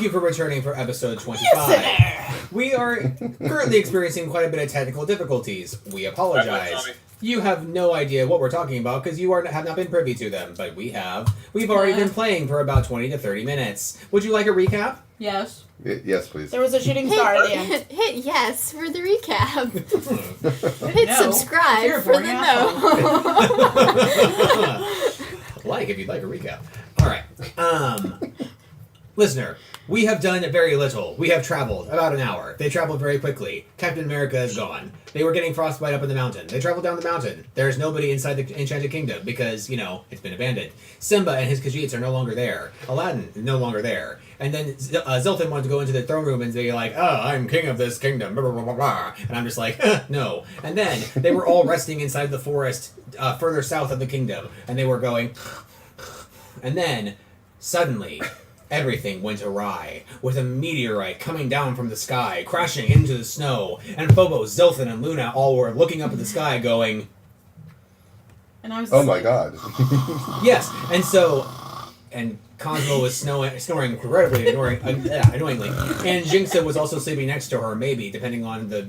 you for returning for episode 25. We are currently experiencing quite a bit of technical difficulties. We apologize. You have no idea what we're talking about because you have not been privy to them, but we have. We've already been playing for about 20 to 30 minutes. Would you like a recap? Yes. Yes, please. There was a shooting star at the end. Hit yes for the recap. Hit subscribe for the no. Like if you'd like a recap. Alright. Listener, we have done very little. We have traveled about an hour. They traveled very quickly. Captain America is gone. They were getting frostbite up in the mountain. They traveled down the mountain. There's nobody inside the Enchanted Kingdom because, it's been abandoned. Simba and his Khajiits are no longer there. Aladdin is no longer there. And then Zilfin wanted to go into the throne room and be like, oh, I'm king of this kingdom. Blah, blah, blah, blah, blah. And I'm just like, no. And then they were all resting inside the forest further south of the kingdom. And they were going... And then, suddenly... Everything went awry, with a meteorite coming down from the sky, crashing into the snow, and Phobos, Zilfin, and Luna all were looking up at the sky going... And I was oh my god. Yes, and so... And Cosmo was snoring incredibly annoyingly. And Jinxa was also sleeping next to her, maybe, depending on the,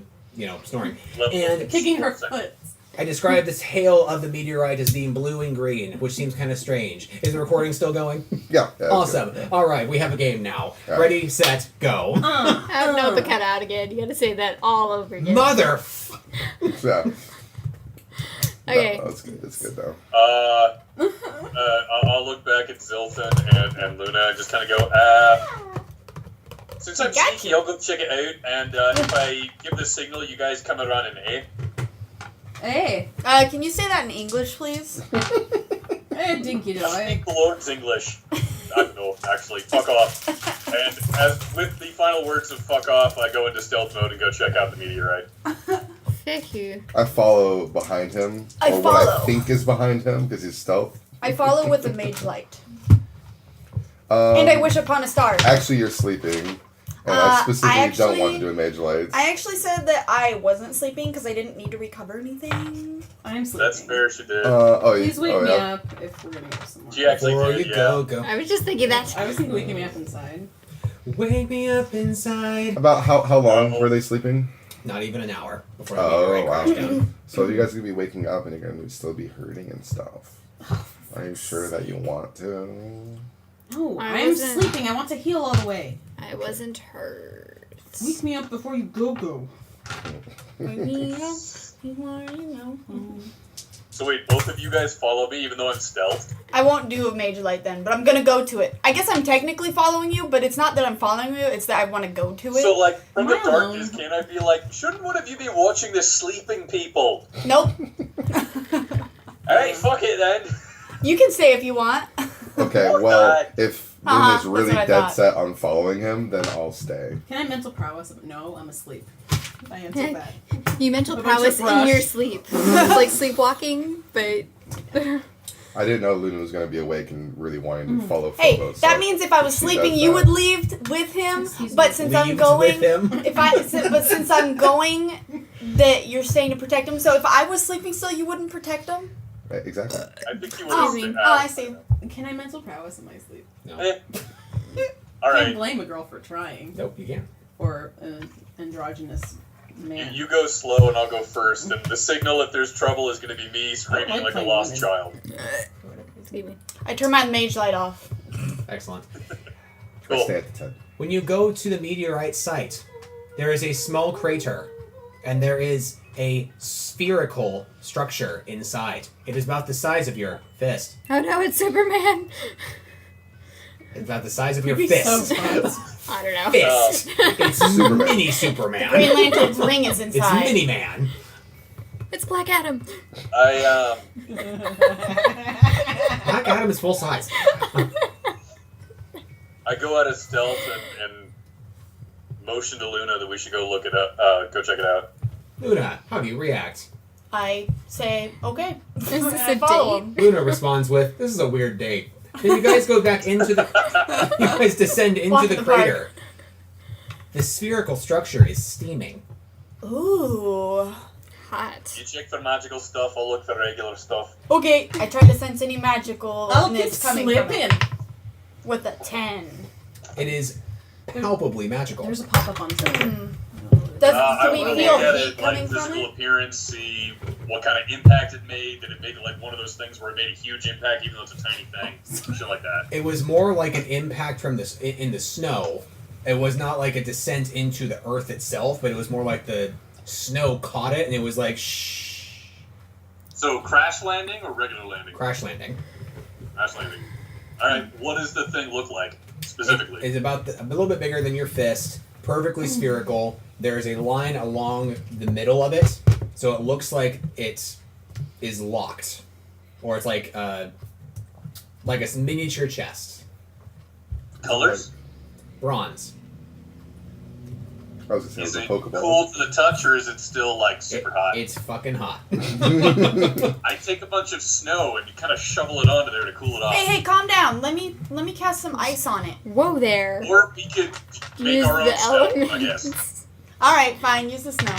snoring. And kicking her foot. I described this hail of the meteorite as being blue and green, which seems kind of strange. Is the recording still going? Yeah. Awesome. Yeah. All right, we have a game now. Ready, set, go. No, but cut out again. You gotta say that all over again. Mother. Yeah. Okay. No, that's good. That's good though. I'll look back at Zilfin and Luna and just kind of go, since I'm cheeky, I'll go check it out, and if I give the signal, you guys come around in A. Hey. Can you say that in English, please? Hey, dinky dog. Speak the Lord's English. I don't know, actually. Fuck off. And as with the final words of fuck off, I go into stealth mode and go check out the meteorite. Thank you. I follow behind him. What I think is behind him, because he's stealth. I follow with a mage light. And I wish upon a star. Actually, you're sleeping. And I specifically don't want to do a mage lights. I actually said that I wasn't sleeping because I didn't need to recover anything. I'm sleeping. That's fair, she did. Please wake me up if we're going to go somewhere. She actually Before did, you go. I was just thinking that. I was thinking waking me up inside. Wake me up inside. About how long were they sleeping? Not even an hour before the meteorite crashed down. So you guys are going to be waking up and you're going to still be hurting and stuff. Are you sure that you want to? No, I'm sleeping. I want to heal all the way. I wasn't hurt. Wake me up before you go. So wait, both of you guys follow me even though I'm stealth? I won't do a mage light then, but I'm gonna go to it. I guess I'm technically following you, but it's not that I'm following you, it's that I want to go to it. So from the darkness, can I be like, shouldn't one of you be watching the sleeping people? Nope. Alright, fuck it then. You can say if you want. Okay, well, if Luna's really that's what I dead thought. set on following him, then I'll stay. Can I mental prowess? No, I'm asleep. I answered that. You mental A bunch prowess of brush. in your sleep. It's like sleepwalking, but... I didn't know Luna was going to be awake and really wanting to follow Hey, Phobos. that so means if I was she sleeping, does you that. would leave with him. Excuse me. But since I'm Leaves going, with him. but since I'm going, that you're staying to protect him. So if I was sleeping still, you wouldn't protect him. Right, exactly. I think you Oh, would I see. Can I mental prowess in my sleep? No. Can't Alright, blame a girl for trying. Nope, you can't. Or an androgynous man. you go slow and I'll go first, and the signal if there's trouble is going to be me screaming like a playing lost women. child. Excuse me. I turn my mage light off. Excellent. I Cool. stay at the 10. When you go to the meteorite site, there is a small crater, and there is a spherical structure inside. It is about the size of your fist. Oh no, it's Superman! It's about the size of your Be fist. so bad. I don't know. Fist. It's Superman. mini Superman. Green Lantern's ring is It's inside. Mini Man. It's Black Adam. Black Adam is full size. I go out of stealth and motion to Luna that we should go look it up, go check it out. Luna, how do you react? I say, okay. Is this I a follow date? him. Luna responds with, "This is a weird date." Then you guys go back into the... You guys descend into Walk the the park. crater. The spherical structure is steaming. Ooh. Hot. You check for magical stuff, I'll look for regular stuff. Okay, I try to sense any magicalness I'll keep coming from it. slipping. With a 10. It is palpably magical. There's a pop-up on something. Does I do we would feel look at heat it, like coming from physical it? appearance, see what kind of impact it made. Did it make it like one of those things where it made a huge impact even though it's a tiny thing? Shit like that. It was more like an impact from this in the snow. It was not like a descent into the earth itself, but it was more like the snow caught it and it was like shh. So crash landing or regular landing? Crash landing. Crash landing. All right. What does the thing look like specifically? It's about a little bit bigger than your fist, perfectly spherical. There is a line along the middle of it, so it looks like it is locked, or it's like a miniature chest. Colors? Bronze. I was gonna Is say it it was a Pokeball. cool to the touch or is it still like super hot? It's fucking hot. I take a bunch of snow and kind of shovel it onto there to cool it off. Hey, calm down. Let me cast some ice on it. Whoa there. Or we could make Use our own the snow, I guess. elements. All right, fine. Use the snow.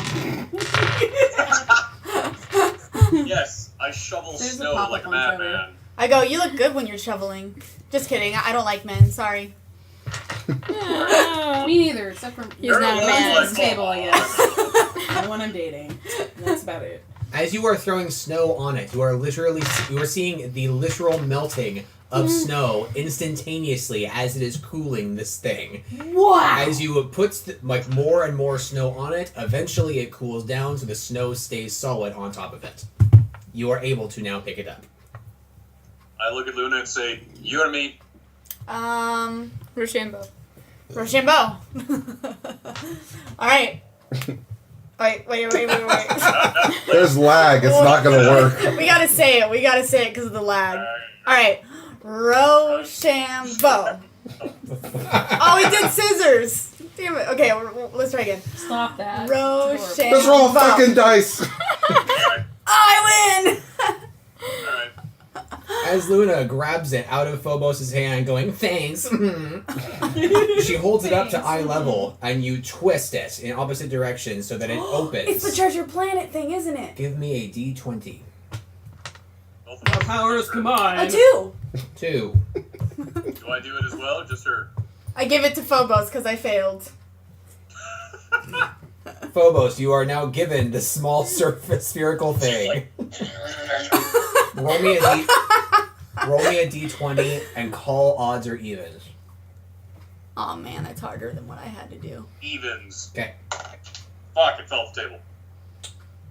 Yes, I shovel There's a snow pop-up like a on Trevor. madman. I go. You look good when you're shoveling. Just kidding. I don't like men. Sorry. Me neither, except for He's not a Everyone man. was this table, I guess. The one I'm dating. And that's about it. As you are throwing snow on it, you are seeing the literal melting of snow instantaneously as it is cooling this thing. Wow. As you put more and more snow on it, eventually it cools down so the snow stays solid on top of it. You are able to now pick it up. I look at Luna and say, "You or me?" Rochambeau. Rochambeau. All right. Wait. There's lag. It's not gonna work. We gotta say it. We gotta say it because of the lag. All right. Rochambeau. Oh, he did scissors. Damn it. Okay, let's try again. Stop that. Rochambeau. Let's roll fucking dice. Oh, I win. Alright. As Luna grabs it out of Phobos' hand, going, thanks. She holds it up to eye level, and you twist it in opposite directions so that it opens. It's the treasure planet thing, isn't it? Give me a D20. Our powers combined. A 2. 2. Do I do it as well or just her? I give it to Phobos because I failed. Phobos, you are now given the small spherical thing. Roll me a D20 and call odds or evens. Oh man, that's harder than what I had to do. Evens. Okay. Fuck, it fell off the table.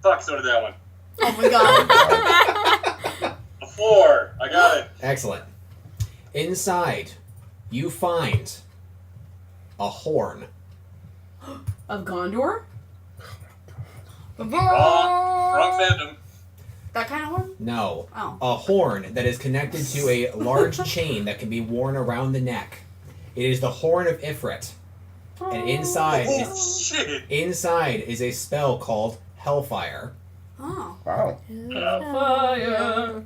Fuck, so did that one. Oh my god. A 4. I got it. Excellent. Inside, you find a horn. Of Gondor? Wrong fandom. That kind of horn? No. Oh. A horn that is connected to a large chain that can be worn around the neck. It is the horn of Ifrit. And inside Oh, is, shit. inside is a spell called Hellfire. Oh. Wow. Fire.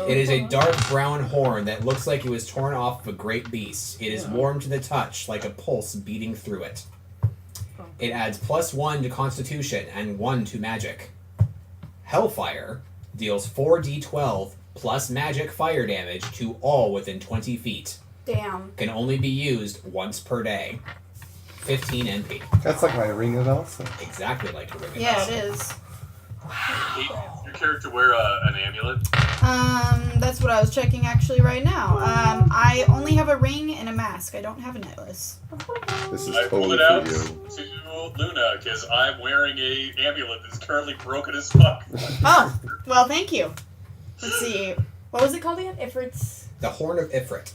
It is a dark brown horn that looks like it was torn off of a great beast. It is warm to the touch, like a pulse beating through it. It adds +1 to Constitution and 1 to Magic. Hellfire deals 4d12 plus magic fire damage to all within 20 feet. Damn. Can only be used once per day. 15 NP. That's like my ring of Elsa. Exactly like a ring of Yeah, Elsa. it is. Hey, your character wear an amulet? That's what I was checking actually right now. I only have a ring and a mask. I don't have a necklace. This is I pulled totally it out for you. to Luna because I'm wearing a amulet that's currently broken as fuck. Oh, well, thank you. Let's see. What was it called again? Ifrit's. The Horn of Ifrit.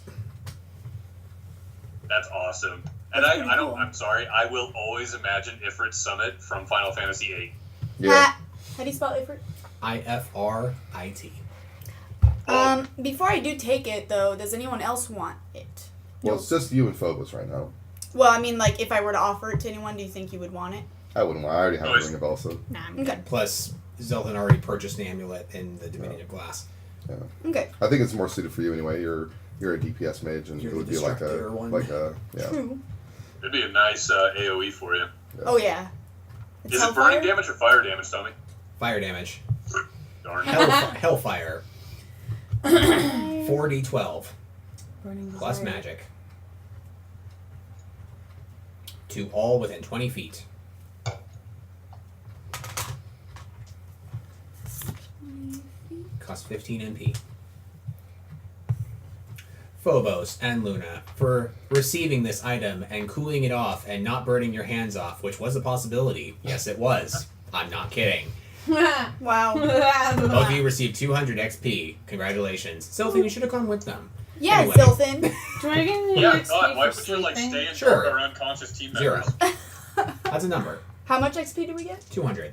That's awesome. And That's pretty I don't. cool. I'm sorry. I will always imagine Ifrit's summit from Final Fantasy VIII. Yeah. How do you spell Ifrit? IFRIT. Before I do take it, though, does anyone else want it? Well, it's just you and Phobos right now. Well, I mean, like, if I were to offer it to anyone, do you think you would want it? I wouldn't want. I already have a Nice. ring of Elsa. Nah, I'm Okay. Plus, Zelthan already purchased an amulet in the Dominion of Glass. Okay. I think it's more suited for you anyway. You're a DPS mage, and You're it would the be like Disruptor one. yeah. True. It'd be a nice AOE for you. Oh, yeah. It's Is it Hellfire? burning damage or fire damage, Tommy? Fire damage. Darn. Hellfire. 4d12 Burning plus desire. magic. to all within 20 feet. Cost 15 MP. Phobos and Luna, for receiving this item and cooling it off and not burning your hands off, which was a possibility. Yes, it was. I'm not kidding. Wow. Both of you received 200 XP. Congratulations. Sylphie, you should have gone with them. Yeah, Anyway. Silthin. Do I get any Yeah, XP God, why for would you like sleeping? stay and Sure. talk our unconscious team 0. members? That's a number. How much XP do we get? 200.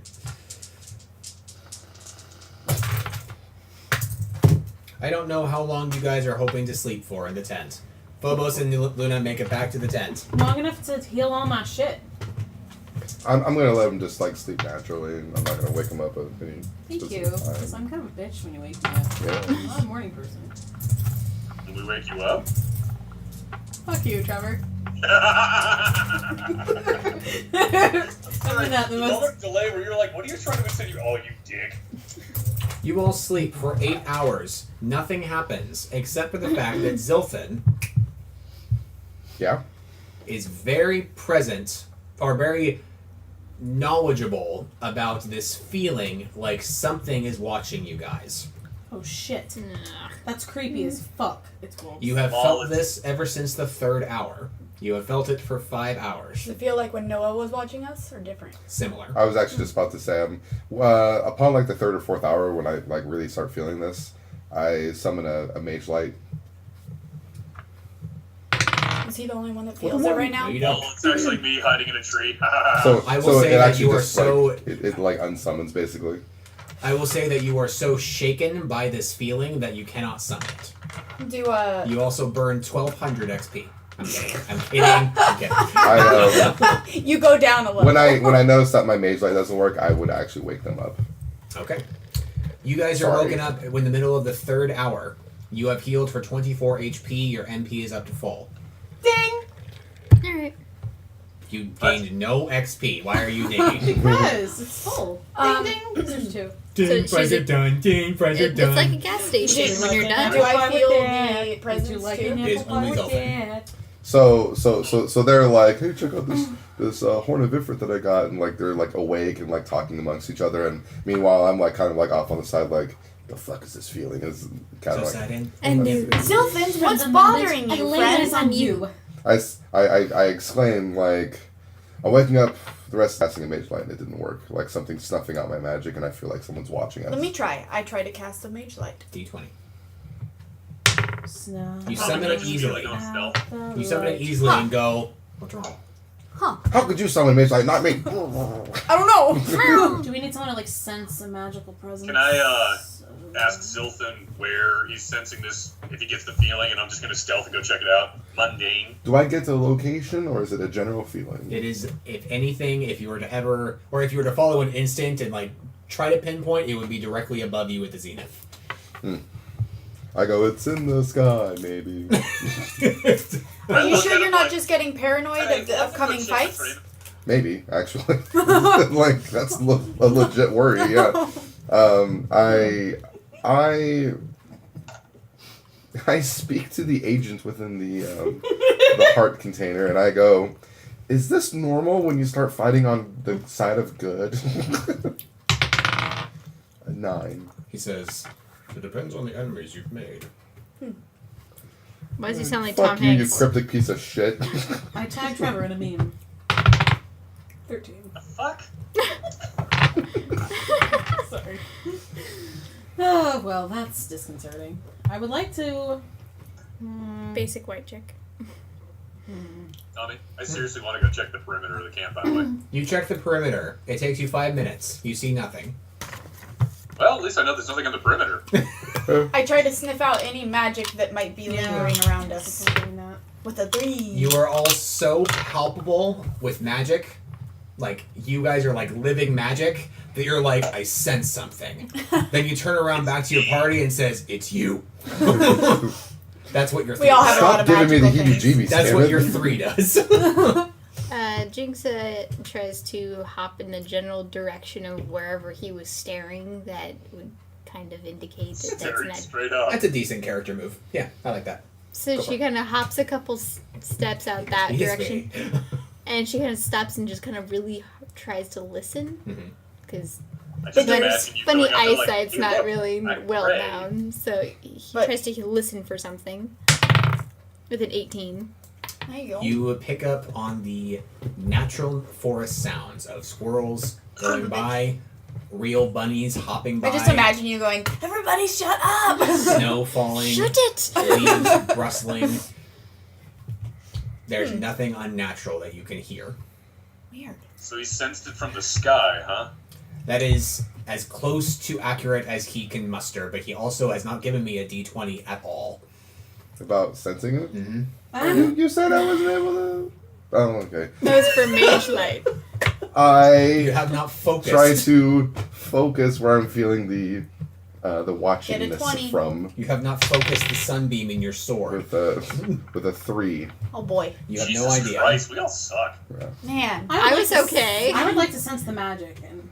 I don't know how long you guys are hoping to sleep for in the tent. Phobos and Luna make it back to the tent. Long enough to heal all my shit. I'm gonna let him just like sleep naturally, and I'm not gonna wake him up at any Thank you. specific Because time. I'm kind of a bitch when you wake me up. Yeah. I'm not a morning person. Did we wake you up? Fuck you, Trevor. I mean that the most- moment delay where you're like, what are you trying to insinuate? Oh, you dick. You all sleep for 8 hours. Nothing happens, except for the fact that Zilthan Yeah. is very present, or very knowledgeable about this feeling like something is watching you guys. Oh shit. Ugh. That's creepy as fuck. It's wolves. You have All felt of- this ever since the 3rd hour. You have felt it for 5 hours. Does it feel like when Noah was watching us, or different? Similar. I was actually just about to say, upon like the 3rd or 4th hour, when I like really start feeling this, I summon a mage light. Is he the only one that feels it right now? No, you Well, don't. it's actually me hiding in a tree. So I will so say it that actually you are just, so- like, it like unsummons basically. I will say that you are so shaken by this feeling that you cannot summon it. Do You also burn 1200 XP. I'm kidding. I'm kidding. I'm kidding. I you go down a little. when I notice that my mage light doesn't work, I would actually wake them up. Okay. You guys are Sorry. woken up in the middle of the 3rd hour. You have healed for 24 HP. Your MP is up to full. Ding. Alright. You gained no XP. Why are you digging? Because it's full. Um, Ding ding. There's 2. Ding, So price she's it done. Ding, price it It's done. like a gas station when you're done. Do I feel Would the you presence like too? an Is apple only pie with Zelfin. that? So they're like, hey, check out this horn of Ifrit that I got, and like they're like awake and like talking amongst each other, and meanwhile I'm like kind of like off on the side, like, the fuck is this feeling? Is kind So of like sad in. And Zilfins, what's bothering you, Elena's friend? on you. I exclaim like, I'm waking up. The rest casting a mage light and it didn't work. Like something's snuffing out my magic, and I feel like someone's watching us. Let me try. I try to cast a mage light. D20. Snow. You summon it easily. Don't stealth. You summon it easily and go, what's wrong? How could you summon mage light, not me? I don't know. Do we need someone to like sense a magical presence? Can I, ask Zilthan where he's sensing this, if he gets the feeling, and I'm just going to stealth and go check it out? Mundane. Do I get the location, or is it a general feeling? It is, if anything, if you were to ever, or if you were to follow an instinct and like try to pinpoint, it would be directly above you at the zenith. I go, it's in the sky, maybe. Are you look sure at you're him not like, just getting paranoid "Hey, of the that's a upcoming good fights? shot, Maybe, actually. Like, that's a legit worry, yeah. I speak to the agent within the heart container, and I go, is this normal when you start fighting on the side of good? A 9. He says, it depends on the enemies you've made. Why does he sound like Fuck Tom you, Hanks? you cryptic piece of shit. I tagged Trevor in a meme. 13. The fuck? Sorry. Oh, well, that's disconcerting. I would like to... Basic white chick. Tommy, I seriously want to go check the perimeter of the camp, by the way. You check the perimeter. It takes you 5 minutes. You see nothing. Well, at least I know there's nothing on the perimeter. I try to sniff out any magic that might be lingering around us. Doing that. With a 3. You are all so palpable with magic. Like, you guys are like living magic that you're like, I sense something. Then you turn around back to your party and says, it's you. That's what your 3 We all have a lot Stop of giving me the magical things. heebie-jeebies, That's damn what it. your 3 does. Jinx tries to hop in the general direction of wherever he was staring. That would kind of indicate that that's Very not. straight up. That's a decent character move. Yeah, I like that. So Go for she it. kind of hops a couple steps out that Yes, direction, me. And she kind of stops and just kind of really tries to listen. Mhm. Because I just their imagine you funny going up there like, eyesight's "Hey, not look, really I well pray." known. So he But- tries to listen for something. With an 18. There you go. You pick up on the natural forest sounds of squirrels going by, real bunnies hopping by, I just imagine you going, everybody shut up! snow falling, Shoot it! leaves rustling. There's nothing unnatural that you can hear. Weird. So he sensed it from the sky, huh? That is as close to accurate as he can muster, but he also has not given me a d20 at all. About sensing it? Mm-hmm. You said I wasn't able to... Oh, okay. That was for Mage Light. You I have not focused. try to focus where I'm feeling the Get a watchingness 20. from You have not focused the sunbeam in your sword. with a 3. Oh boy. You have Jesus no idea. Christ, we all suck. Man. I was okay. I would like to sense the magic, and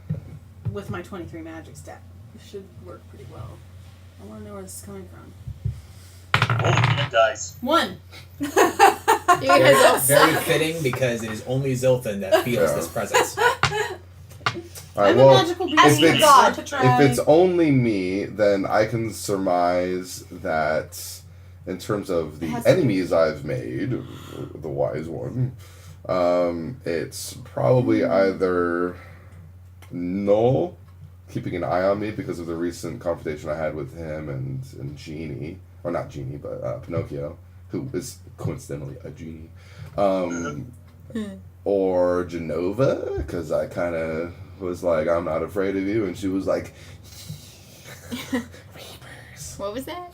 with my 23 magic stat, it should work pretty well. I want to know where this is coming from. Roll the damn dice. 1. You guys all Very suck. fitting because it is only Zilthan that feels Yeah. this presence. Alright, I'm a well, magical As beast. you it's- God. To try. if it's only me, then I can surmise that in terms of the Has to be. enemies I've made, the wise one, it's probably either Null, keeping an eye on me because of the recent confrontation I had with him and Genie, or not Genie, but Pinocchio, who is coincidentally a genie, or Genova, because I kind of was like, I'm not afraid of you, and she was like, Reapers. What was that?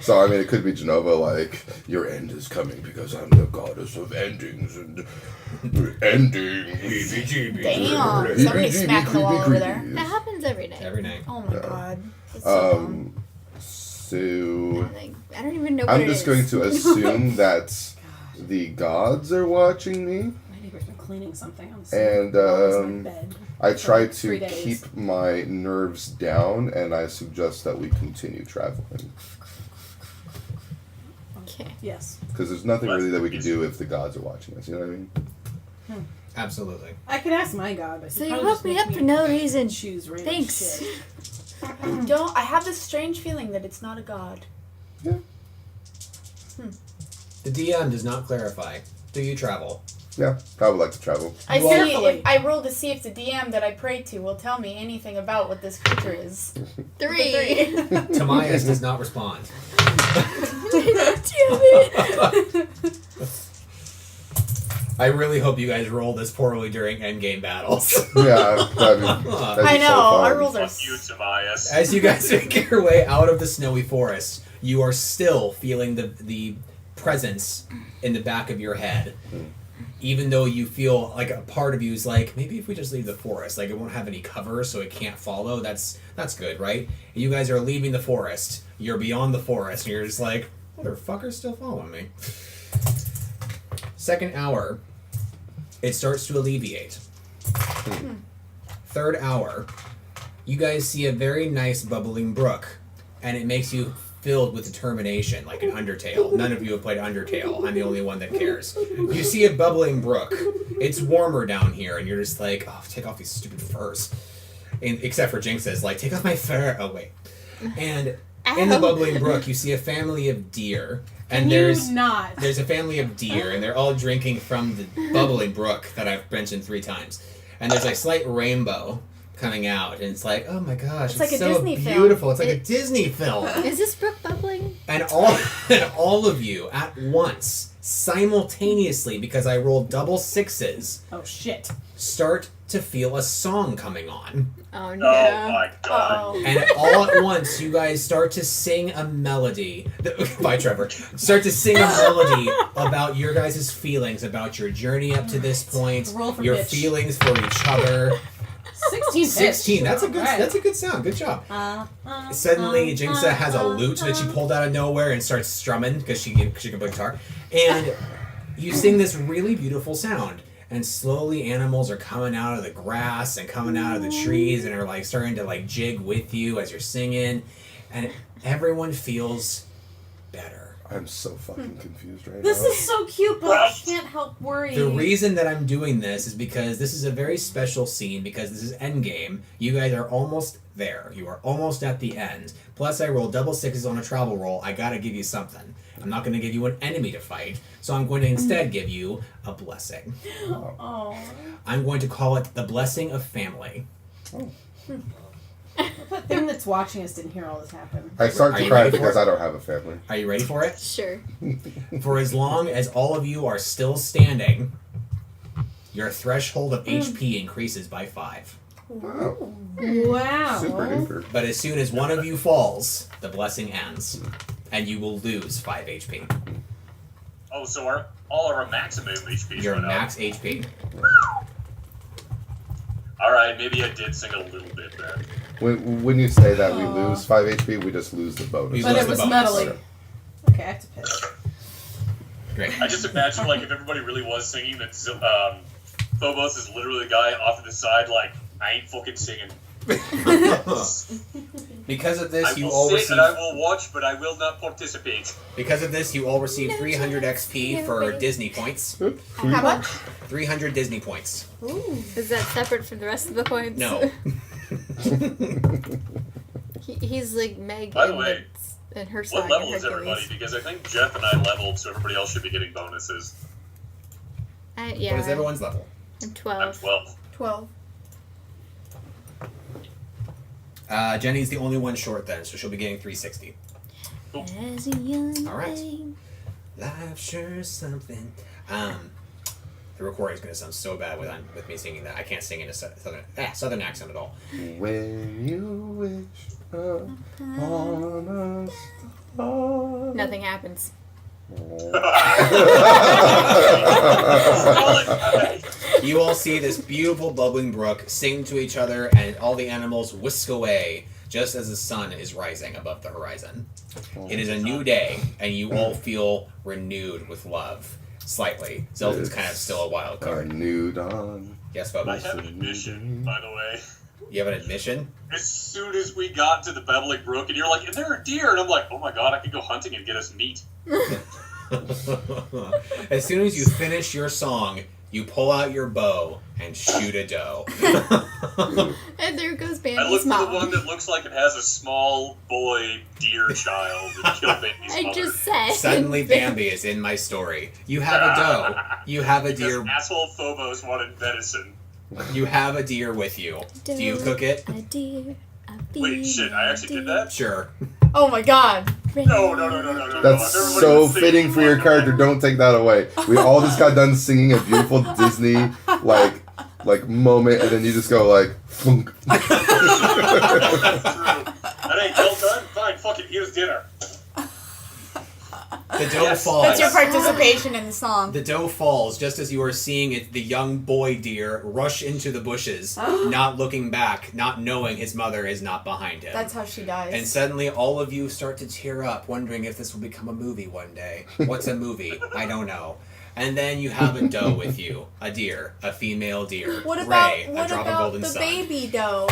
So I mean, it could be Genova, like, your end is coming because I'm the goddess of endings and ending. Damn. Somebody's smacking the wall over there. That happens every day. Every night. Oh my god. That's so dumb. So Like, I don't even know what I'm it just is. going to assume that the gods are watching me. My neighbor's been cleaning something on the And, walls of my bed. I For try like to 3 days. keep my nerves down, and I suggest that we continue traveling. Okay. Yes. Because there's nothing really that we can do if the gods are watching us, you know what I mean? Absolutely. I could ask my god, but So he'd you probably woke just me make up for no reason. choose random Thanks. shit. Don't. I have this strange feeling that it's not a god. The DM does not clarify. Do you travel? Yeah, I would like to travel. I see. Carefully. If I roll to see if the DM that I pray to will tell me anything about what this creature is. 3. Tamias does not respond. Damn it. I really hope you guys roll this poorly during endgame battles. Yeah, that'd be I know. so fun. Our rolls are. Fuck you, Tobias. As you guys make your way out of the snowy forest, you are still feeling the presence in the back of your head. Even though you feel like a part of you is like, maybe if we just leave the forest, like it won't have any cover so it can't follow, that's good, right? And you guys are leaving the forest, you're beyond the forest, and you're just like, motherfucker's still following me. Second hour, it starts to alleviate. Third hour, you guys see a very nice bubbling brook, and it makes you filled with determination, like an Undertale. None of you have played Undertale. I'm the only one that cares. You see a bubbling brook. It's warmer down here, and you're just like, oh, take off these stupid furs. And, except for Jinx says, like, take off my fur. Oh, wait. And in the Ow. bubbling brook, you see a family of deer. And Can there's you not? there's a family of deer, and they're all drinking from the bubbling brook that I've mentioned 3 times. And there's a slight rainbow coming out, and it's like, oh my gosh, It's like a so Disney film. beautiful. It's like a Disney film. Is this brook bubbling? And all of you at once, simultaneously, because I rolled double 6s, Oh shit. start to feel a song coming on. Oh no. Oh my god. Oh. And all at once, you guys start to sing a melody. Bye, Trevor. Start to sing a melody about your guys' feelings, about your journey up to this point, Roll for your bitch. feelings for each other. 16. 16. That's a good. Alright. That's a good sound. Good job. Suddenly, Jinxa has a lute that she pulled out of nowhere and starts strumming because she can play guitar. And you sing this really beautiful sound. And slowly, animals are coming out of the grass and coming out of the trees and are like starting to like jig with you as you're singing, and everyone feels better. I'm so fucking confused right This now. is so cute, but I can't help worrying. The reason that I'm doing this is because this is a very special scene because this is endgame. You guys are almost there. You are almost at the end. Plus, I rolled double sixes on a travel roll. I gotta give you something. I'm not going to give you an enemy to fight, so I'm going to instead give you a blessing. Oh. I'm going to call it the blessing of family. The thing that's watching us didn't hear all this happen. I start Are to you cry ready for because it? I don't have a family. Are you ready for it? Sure. For as long as all of you are still standing, your threshold of HP increases by 5. Wow. Wow. Super duper. But as soon as one of you falls, the blessing ends, and you will lose 5 HP. Oh, so all our maximum HP. Your max HP. All right, maybe I did sing a little bit then. When you say that we lose 5 HP, we just lose the bonus. We But lose it the was bonus. metally. Okay. Okay, I have to piss. Great. I just imagine like if everybody really was singing, that Phobos is literally the guy off to the side, like I ain't fucking singing. Because of I this, you will all sit receive. and I will watch, but I will not participate. Because of this, you all receive 300 XP for Disney points. How much? 300 Disney points. Ooh. Is that separate from the rest of the points? No. He's like Meg By the in, way, in her song. What level in is everybody? Hercules. Because I think Jeff and I leveled, so everybody else should be getting bonuses. Yeah, What is everyone's level? I'm I'm 12. 12. 12. Jenny's the only one short then, so she'll be getting 360. As a young All right. thing. Life sure is something. The recording's gonna sound so bad with me singing that. I can't sing in a southern accent at all. When you wish upon a star. Nothing happens. You all see this beautiful bubbling brook sing to each other, and all the animals whisk away just as the sun is rising above the horizon. It is a new day, and you all feel renewed with love. Slightly. Zelda's kind of still a wild A card. new dawn. Yes, I Bubba? have an admission, by the way. You have an admission? As soon as we got to the Beverly Brook, and you're like, "And there are deer," and I'm like, "Oh my god, I could go hunting and get us meat." As soon as you finish your song, you pull out your bow and shoot a doe. And there goes I look Bambi's for the mom. one that looks like it has a small boy deer child and kill Bambi's I mother. just said. Suddenly Bambi is in my story. You have a doe. You have a Because deer. asshole Phobos wanted venison. You have a deer with you. Do you cook it? A deer, a Wait, shit, I actually did that? Sure. Oh my god. No. That's Everybody so was singing fitting for your like- character. Don't take that away. We all just got done singing a beautiful Disney like moment, and then you just go like, funk. That's true. That ain't well done? Fine, fuck it, here's dinner. The doe Yes. falls. That's your participation in the song. The doe falls just as you are seeing it. The young boy deer rush into the bushes, not looking back, not knowing his mother is not behind him. That's how she dies. And suddenly, all of you start to tear up, wondering if this will become a movie one day. What's a movie? I don't know. And then you have a doe with you, a deer, a female deer. what about Ray, a drop of the golden sun. baby doe?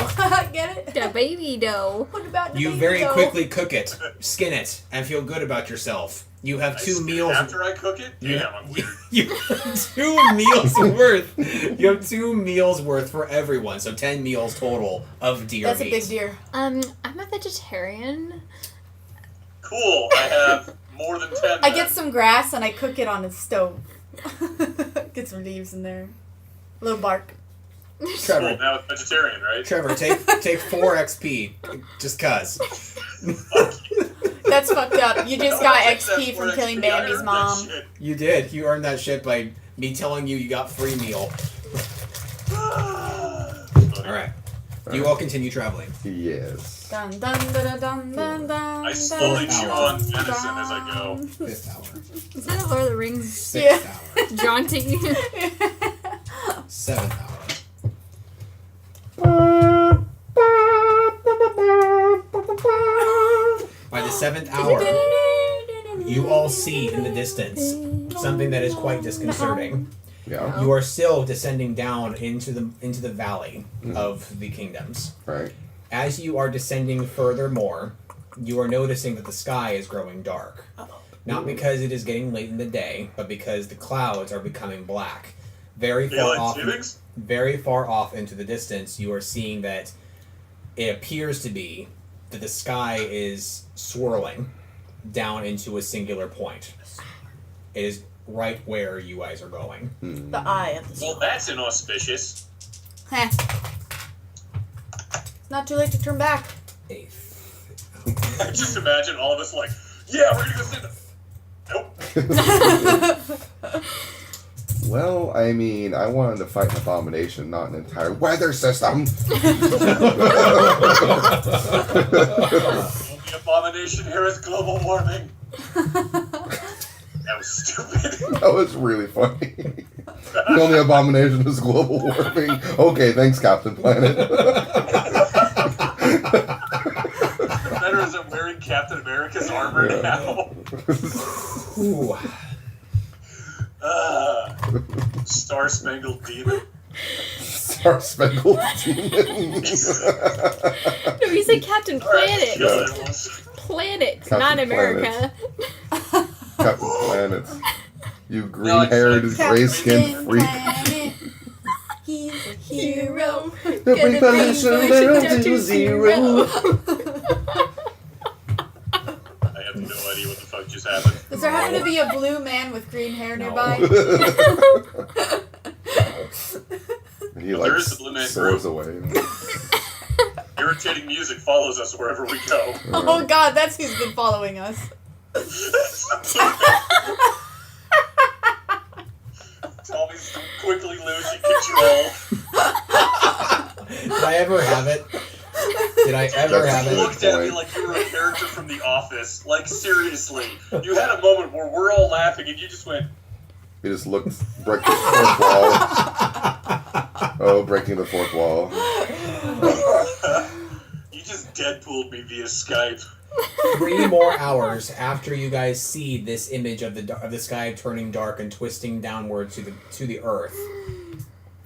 Get it? The baby doe. What about the You baby very doe? quickly cook it, skin it, and feel good about yourself. You have I 2 spit meals. After I cook it? Damn, I'm weird. You have 2 meals worth. You have 2 meals worth for everyone, so 10 meals total of deer That's meat. a big deer. I'm a vegetarian. Cool, I have more than 10 I then. get some grass and I cook it on the stove. Get some leaves in there. A little bark. Cool, Trevor, now it's vegetarian, right? Trevor, take 4 XP, just cuz. That's fucked up. You just No, got I think XP that's from where killing XP I Bambi's earned that mom. shit. You did. You earned that shit by me telling you got free meal. All right. You all continue traveling. Yes. Dun dun dun dun dun dun. I slowly chew on venison as I go. 5th hour. Is that a Lord of the Rings 6th Yeah. hour. jaunting? 7th hour. By the 7th hour, you all see in the distance something that is quite disconcerting. Yeah. You are still descending down into the valley of the kingdoms. Right. As you are descending furthermore, you are noticing that the sky is growing dark. Not because it is getting late in the day, but because the clouds are becoming black. Very far off into the distance, you are seeing that it appears to be that the sky is swirling down into a singular point. It is right where you guys are going. The eye of the Well, that's inauspicious. Heh. It's not too late to turn back. Just imagine all of us like, yeah, we're gonna go see them. Nope. Well, I mean, I wanted to fight an abomination, not an entire weather system. The abomination here is global warming. That was stupid. That was really funny. The only abomination is global warming. Okay, thanks, Captain Planet. Better is I'm wearing Captain America's armor now. Ooh. Star-Spangled Demon. Star-Spangled Demon. No, you said Captain Planet. Alright, Planet, Captain not America. Captain Planet. You green-haired, gray-skinned freak. Planet. He's a hero. Every pollution down to zero. I have no idea what the fuck just happened. Does there happen to be a blue man with green hair nearby? He There is the Blue Man soars Group. away. Irritating music follows us wherever we go. Oh god, that's who's been following us. Tommy's quickly losing control. Did I ever have it? Did I ever have You it? looked at me like you were a character from The Office. Like, seriously. You had a moment where we're all laughing and you just went, He just looked, break the fourth wall. Oh, breaking the fourth wall. you just Deadpooled me via Skype. 3 more hours after you guys see this image of the sky turning dark and twisting downward to the earth.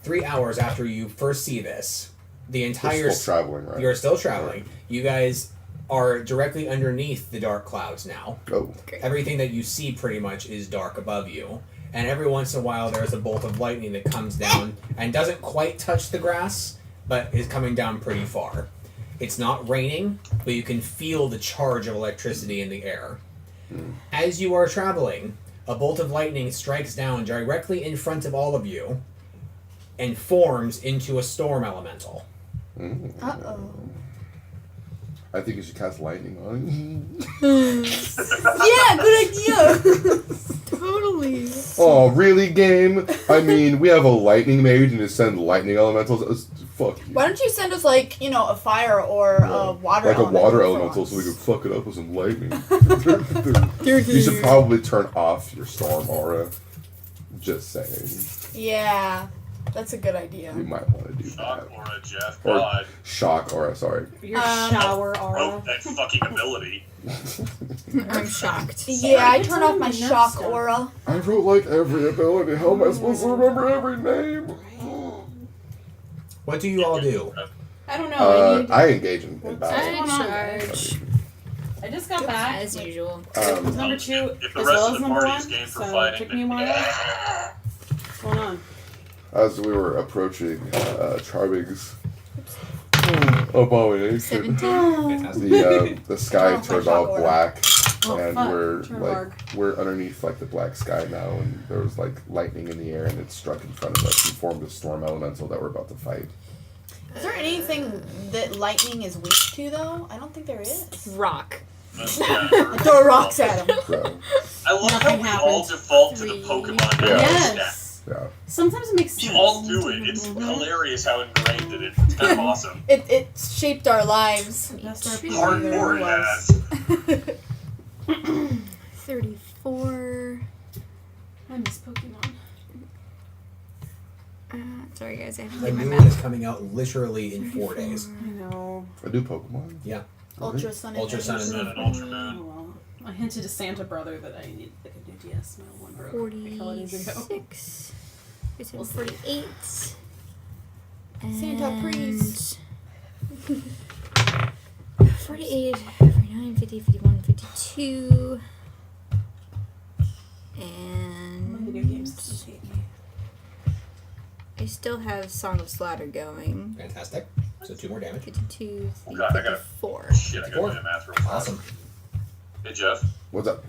3 hours after you first see this, the entire You're still traveling, right? You're still traveling. You guys are directly underneath the dark clouds now. Oh. Everything that you see pretty much is dark above you. And every once in a while there's a bolt of lightning that comes down and doesn't quite touch the grass, but is coming down pretty far. It's not raining, but you can feel the charge of electricity in the air. As you are traveling, a bolt of lightning strikes down directly in front of all of you and forms into a storm elemental. Uh-oh. I think you should cast lightning on Yeah, good idea. Totally. Oh, really, game? I mean, we have a lightning mage and just send lightning elementals. Fuck you. Why don't you send us, like, you know, a fire or a water like a elemental water for elemental once? so we can fuck it up with some lightning. You should probably turn off your storm aura. Just saying. Yeah, that's a good idea. You might want to do Shock that. aura, Jeff. Or God. shock aura, sorry. Your shower aura. Oh, that fucking ability. I'm shocked. Yeah, I It's turn off on my the shock stuff. aura. I wrote like every ability. How am I supposed to remember every name? What do you all do? I don't know. I engage in battle. I charge I just got back. as usual. Number 2 If the as rest well of as the number party 1. is game for So fighting, took me a while. What's going on? As we were approaching Charbig's abomination, 17. the sky Oh, turned my all shock black, Oh, and fuck. we're Turn like dark. we're underneath like the black sky now, and there was like lightning in the air, and it struck in front of us and formed a storm elemental that we're about to fight. Is there anything that lightning is weak to, though? I don't think there is. Rock. Throw rocks at him. So I love how Nothing we happened. all default to the 3. Pokemon Yeah. knowledge stat. Yes. yeah, Sometimes it makes sense. We all do it. It's hilarious how ingrained it is. It's kind of awesome. It shaped our lives. Best RPG Hardcore there it was. has. 34. I miss Pokemon. Sorry guys, I have to A get my new one is math. coming out literally in 4 days. I know. a new Pokemon. Yeah. Ultra Sun and Ultra Sun and Sun Moon. and Ultra Oh, Moon. well. I hinted to Santa Brother that I need like a new DS. My one broke a couple days ago. 46. It's 48. Santa priest. 48, 49, 50, 51, 52. My video games just hate me. I still have Song of Slaughter going. Fantastic. So 2 more damage. 52, Oh god, I gotta. 4. Shit, I gotta do the math real fast. Awesome. Hey, Jeff. What's up?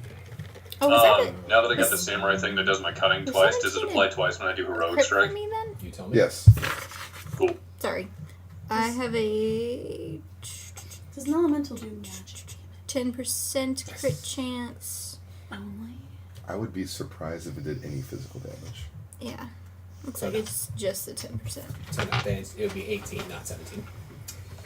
Oh, was that it? Now that I got the samurai thing that does my cutting Was twice, that does it a apply twice when I do heroic Crit for strike? me then? You tell me. Yes. Cool. Sorry. I have a Does an elemental do magic 10% crit chance. only? I would be surprised if it did any physical damage. Yeah. Looks So like no. it's just the 10%. So no, then it would be 18, not 17.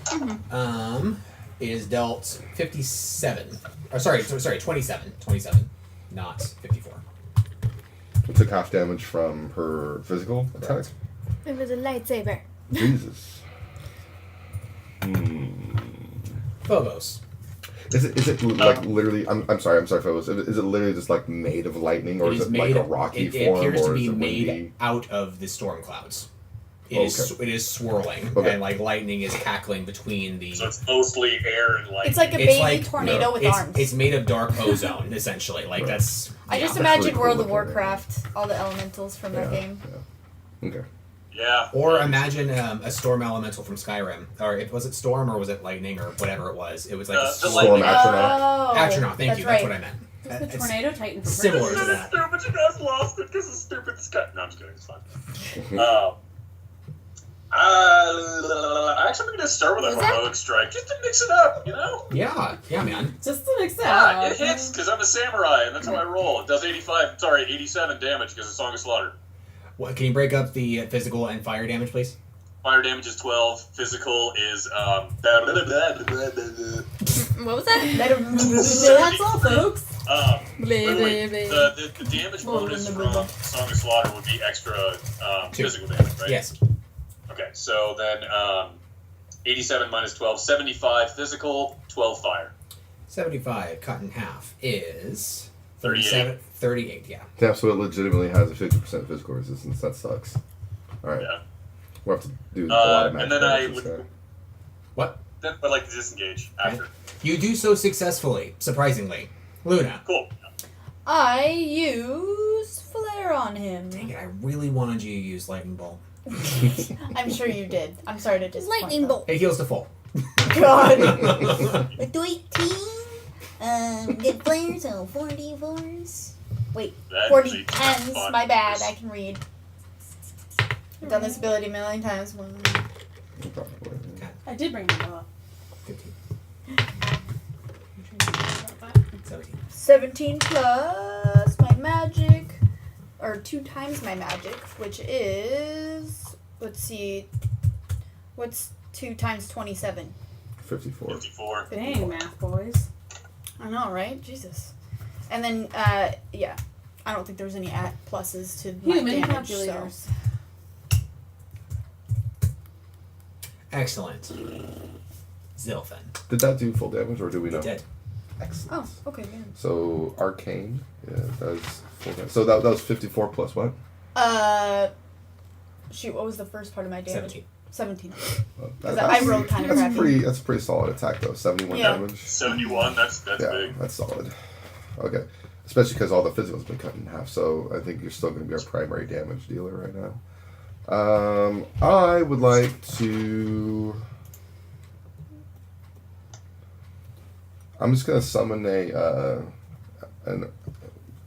Mm-hmm. It is dealt 57. Or sorry, 27. 27, not 54. It took half damage from her physical attack. It was a lightsaber. Jesus. Phobos. Is it like literally? I'm sorry, Phobos. Is it literally just like made of lightning, or It is it like a rocky it form, appears or to is be it made windy? out of the storm clouds. It is swirling, Okay. and like lightning is cackling between the. So it's mostly air and light. It's like a It's baby like- tornado with it's, arms. It's made of dark ozone, essentially. Like Right. that's. I just That's imagine really cool World of looking. Warcraft, all the elementals from that game. Yeah. Okay. Yeah. Or imagine a storm elemental from Skyrim, or was it storm or was it lightning or whatever it was? It was like a The storm. Storm lightning. Astronaut. Astronaut. Thank that's you. right. That's what I meant. What's the It's tornado titan for similar breakfast? to that. Stupid, you guys lost it because of stupid sky. No, I'm just kidding. It's fine. Actually, I'm gonna start with a Was that- heroic strike just to mix it up. You know. Yeah, man. Just to mix it Yeah, up. it hits because I'm a samurai and that's how I roll. It does 87 damage because of Song of Slaughter. What? Can you break up the physical and fire damage, please? Fire damage is 12. Physical is What was that? That's all, folks. the damage bonus from Song of Slaughter would be extra 2. physical damage, right? Yes. Okay, so then 87 minus 12, 75 physical, 12 fire. 75 cut in half is 38. 38, yeah. Damn, so it legitimately has a 50% physical resistance. That sucks. All right. Yeah. We'll have to do a lot of magic. And then I damage to this would- guy. What? Then I'd like to disengage after. You do so successfully, surprisingly. Luna. Cool. I use flare on him. Dang it, I really wanted you to use lightning bolt. I'm sure you did. I'm sorry to disappoint. Lightning them. bolt. It heals to full. God. Do 18. Get flares, so 4d4s. Wait, That 40 usually- tens. fun. My bad. I can read. I've done this ability a million times. Probably. I did bring my up. 15. 17. 17 plus my magic, or 2 times my magic, which is, let's see, what's 2 times 27? 54. 54. Dang, math boys. I know, right? Jesus. And then, yeah, I don't think there's any pluses to my Human damage, so. calculators. Excellent. Zilfin. Did that do full damage, or do we know? You did. Excellent. Oh, okay, yeah. So arcane, yeah, that's full damage. So that was 54 plus what? Shoot, what was the first part of my damage? 17. 17. Well, 'Cause I rolled kind of crappy. That's a pretty solid attack though. 71 Yeah. damage. 71, that's Yeah, big. that's solid. Okay, especially because all the physical's been cut in half. So I think you're still going to be our primary damage dealer right now. I would like to. I'm just gonna summon a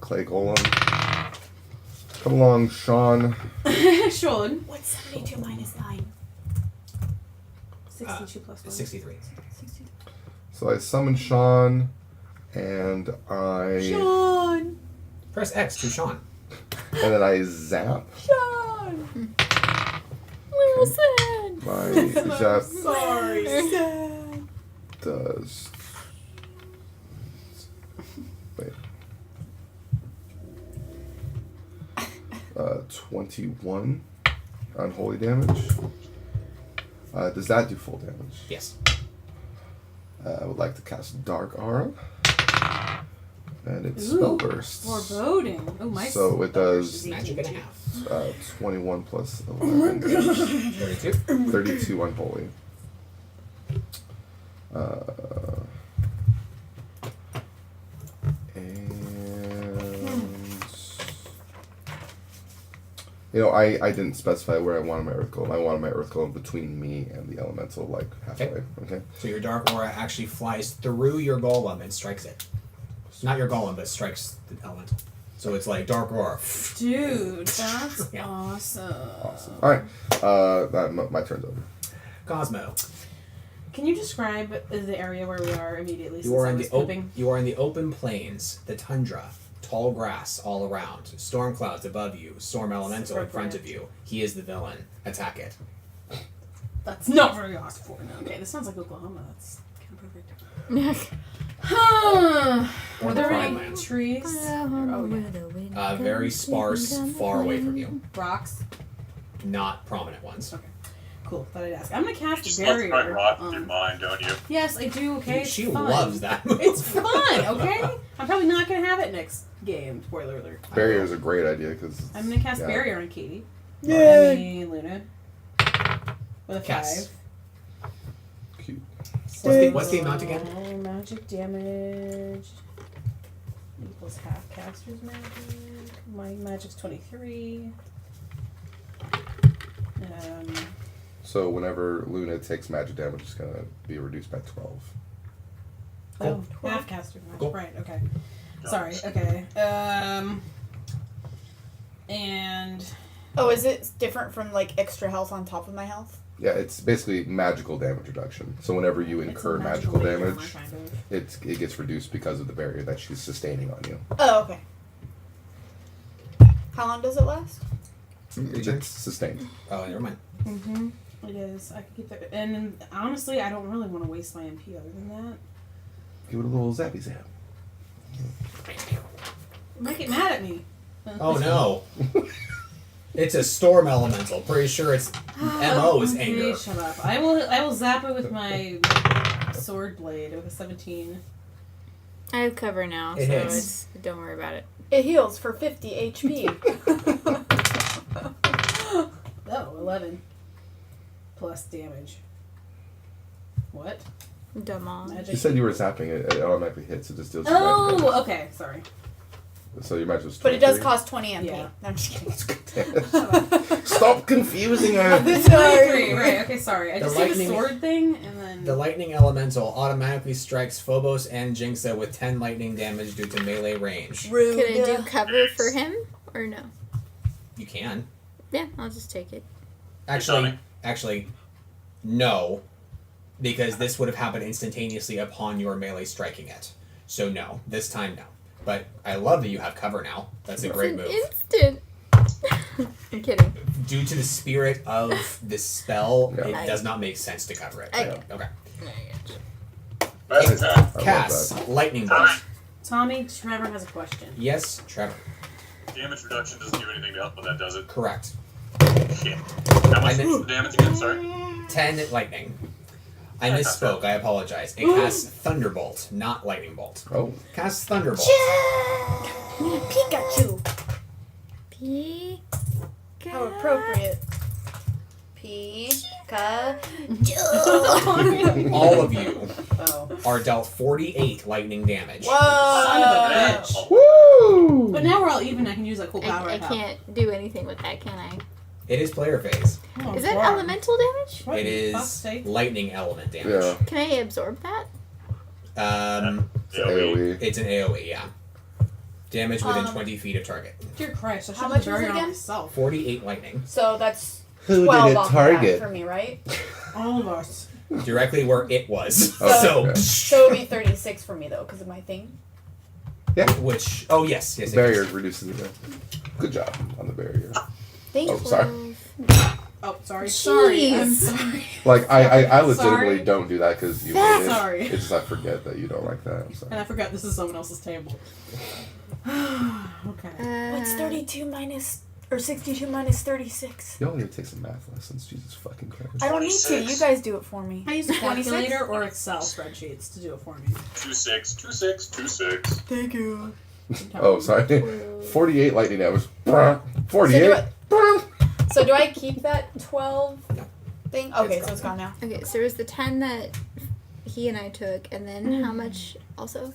clay golem. Come along, Sean. Sean. What's 72 minus 9? 62 plus 1. 63. 62. So I summon Sean, and Sean! Press X to Sean. and then I zap. Sean! Wilson. My zap Sorry. does. Wait. 21 unholy damage. Does that do full damage? Yes. I would like to cast Dark Aura. And it's Ooh, spell burst. Foreboding. Oh, my So it does spell Magic and a half. 21 plus 11. 32. 32 unholy. And You know, I didn't specify where I wanted my Earth Golem. I wanted my Earth Golem between me and the Elemental, like, halfway. Okay. So your Dark Aura actually flies through your Golem and strikes it. Not your Golem, but strikes the Elemental. So it's like Dark Aura. Dude, that's Yeah. awesome. Awesome. All right. My turn's over. Cosmo. Can you describe the area where we are immediately? You are in since the I was pooping? you are in the open plains, the tundra, tall grass all around, storm clouds above you, storm elemental in front of you. He is the villain. Attack it. That's not very awesome for no. Okay, this sounds like Oklahoma. That's kind of perfect. Or Are the there Prime any Lands. trees? Oh, yeah. Very sparse, far away from you. Rocks? Not prominent ones. Okay. Cool. Thought I'd ask. I'm gonna cast Just a love barrier. throwing rocks in your mind, don't you? Yes, I do. Okay, it's She fun. loves that move. It's fun. Okay, I'm probably not gonna have it next game. Spoiler alert. Barrier is a great idea because I'm gonna cast yeah. barrier on Katie. Yay. I mean, Luna. With a Cast. 5. Cute. What's the amount again? Magic damage equals half caster's magic. My magic's 23. So whenever Luna takes magic damage, it's gonna be reduced by 12. Oh, half caster's magic. Cool. Right. Okay. Sorry. Okay. And Oh, is it different from like extra health on top of my health? Yeah, it's basically magical damage reduction. So whenever you it's a incur magical laser damage, armor, kind of. it gets reduced because of the barrier that she's sustaining on you. Oh, okay. How long does it last? It's sustained. Oh, never mind. Mm-hmm. It is. I could keep that. And then, honestly, I don't really want to waste my MP other than that. Give it a little zappy zap. You might get mad at me. Oh no. It's a storm elemental. Pretty sure its MO is Okay, anger. shut up. I will zap it with my sword blade with a 17. I have cover now, It so hits. don't worry about it. It heals for 50 HP. Oh, 11. Plus damage. What? Dumb You Magic. said you were zapping it. It automatically hits. It just deals you magic Oh, okay. Sorry. damage. So your magic was 23. But it does cost 20 MP. Yeah. No, I'm just kidding. Stop confusing her. 23. Right. Okay. Sorry. I The just did the lightning- sword thing and then. The lightning elemental automatically strikes Phobos and Jinxa with 10 lightning damage due to melee range. Rude. Can I do cover for him or no? You can. Yeah, I'll just take it. Actually, no. Because this would have happened instantaneously upon your melee striking it. So no. This time, no. But I love that you have cover now. That's a great move. Instant. I'm kidding. Due to the spirit of the spell, Yeah. it does not make sense to cover it. I- Okay. Best attack. I love Cass, that. lightning bolt. Tommy, Trevor has a question. Yes, Trevor. Damage reduction doesn't do anything to help when that does it. Correct. Shit. How much is the damage again? Sorry. 10 lightning. I misspoke. I apologize. It casts Thunderbolt, not Lightning Bolt. Oh. Casts Thunderbolt. Pikachu. Pikachu. How appropriate. Pikachu. All of you Oh. are dealt 48 lightning damage. Son of a Whoa. bitch. Woo! But now we're all even. I can use that cool power I I have. can't do anything with that, can I? It is player phase. Oh, Is that Lord. elemental damage? What It fuck's is sake? lightning element damage. Yeah. Can I absorb that? It's AoE. It's an AoE, yeah. Damage within Um, 20 feet of target. Dear Christ, I How should much have was it buried on again? myself. 48 lightning. So that's Who 12 did it off target? that for me, right? All of us. Directly where it was. Oh, so, okay. So it would be 36 for me, though, because of my thing. which, oh yes, yes, it Barrier is. reduces it. Good job on the barrier. Thank Oh, you. sorry. Oh, sorry. Jeez. Sorry. I'm sorry. Like, I legitimately Sorry. don't do that because you That's hate it. sorry. It's just I forget that you don't like that. I'm And sorry. I forgot this is someone else's table. Okay. What's 32 minus, or 62 minus 36? You all need to take some math lessons. Jesus fucking Christ. I don't need to. You 26. guys do it for me. I use a 26? calculator or Excel spreadsheets to do it for me. 2-6, 2-6, 2-6. Thank you. Oh, sorry. 48 lightning damage. 48. So do I keep that 12 No. thing? Okay, It's so it's gone now. Okay, so it was the 10 that he and I took, and then how much also?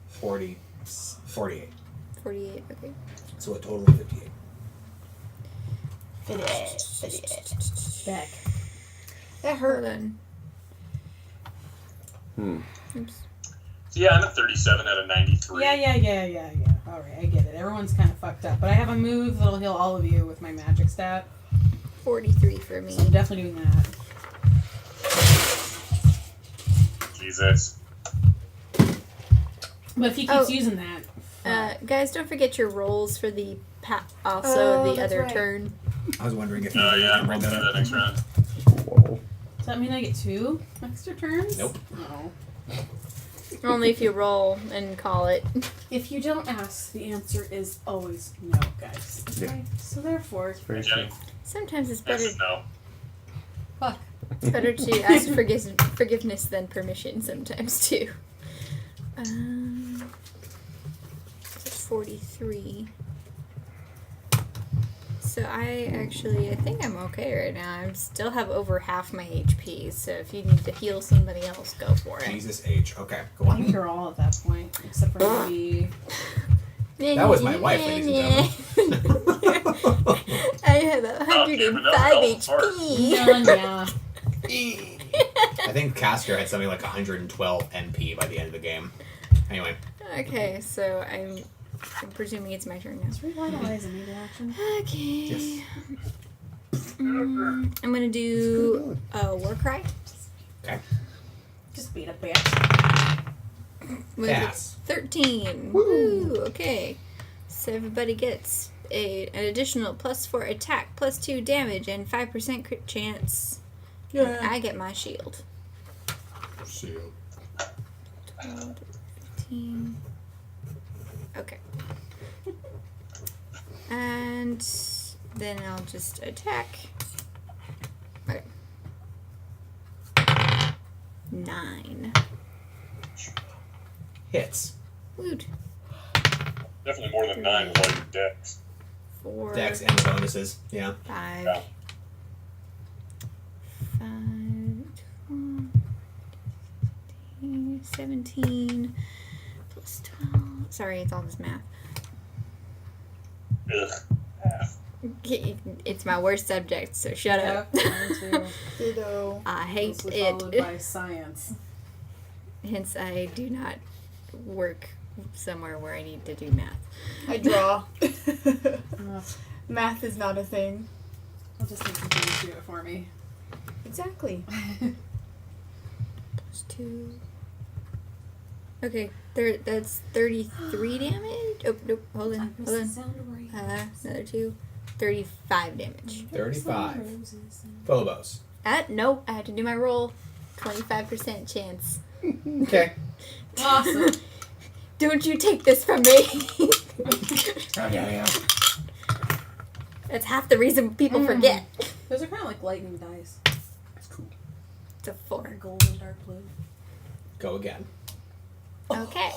48. 48, okay. So a total of 58. Back. That Hold hurt. on. Oops. So yeah, I'm at 37 out of 93. Yeah. Alright, I get it. Everyone's kind of fucked up. But I have a move that'll heal all of you with my magic stat. 43 for me. So I'm definitely doing that. Jesus. But if he keeps using that. Guys, don't forget your rolls for the also Oh, the that's other right. turn. I was wondering if you Oh were yeah, going to we'll bring do that that up. next round. Whoa. Does that mean I get 2 extra turns? Nope. No. Only if you roll and call it. If you don't ask, the answer is always no, guys. Yeah. Okay? So therefore, Very true. Jenny, Sometimes it's better. answer no. fuck. It's better to ask forgiveness than permission sometimes too. 43. So I think I'm okay right now. I still have over half my HP. So if you need to heal somebody else, go for it. Jesus H. Okay, go I think on. you're all at that point, except for maybe. That was my wife, ladies and gentlemen. I have 105 HP. Yeah. I think Castor had something like 112 MP by the end of the game. Anyway, Okay, so I'm presuming it's my turn now. Let's revitalize a meter action. Okay. Yes. I'm gonna do a war cry. okay. Just beat a bitch. With Pass. 13. Woo! Okay. So everybody gets an additional +4 attack, +2 damage, and 5% crit chance. Yeah. I get my shield. Shield. 12, 15. Okay. And then I'll just attack. Okay. 9. Hits. Woot. Definitely more than 9 with all your decks. 4. Dex and bonuses. Yeah. 5. Yeah. 5. 12, 17. +12. Sorry, it's all this math. Ugh. Half. It's my worst subject, so shut up. Mine too. Ditto. I hate Closely followed by it. science. Hence, I do not work somewhere where I need to do math. I draw. Ugh. Math is not a thing. I'll just make something do it for me. Exactly. +2. Okay, that's 33 damage. Oh, nope, hold on. Another 2. 35 damage. 35. Phobos. Nope, I had to do my roll. 25% chance. Okay. Awesome. Don't you take this from me. Yeah. That's half the reason people forget. Those are kind of like lightning dice. That's cool. It's a 4. Gold and dark blue. Go again. Okay.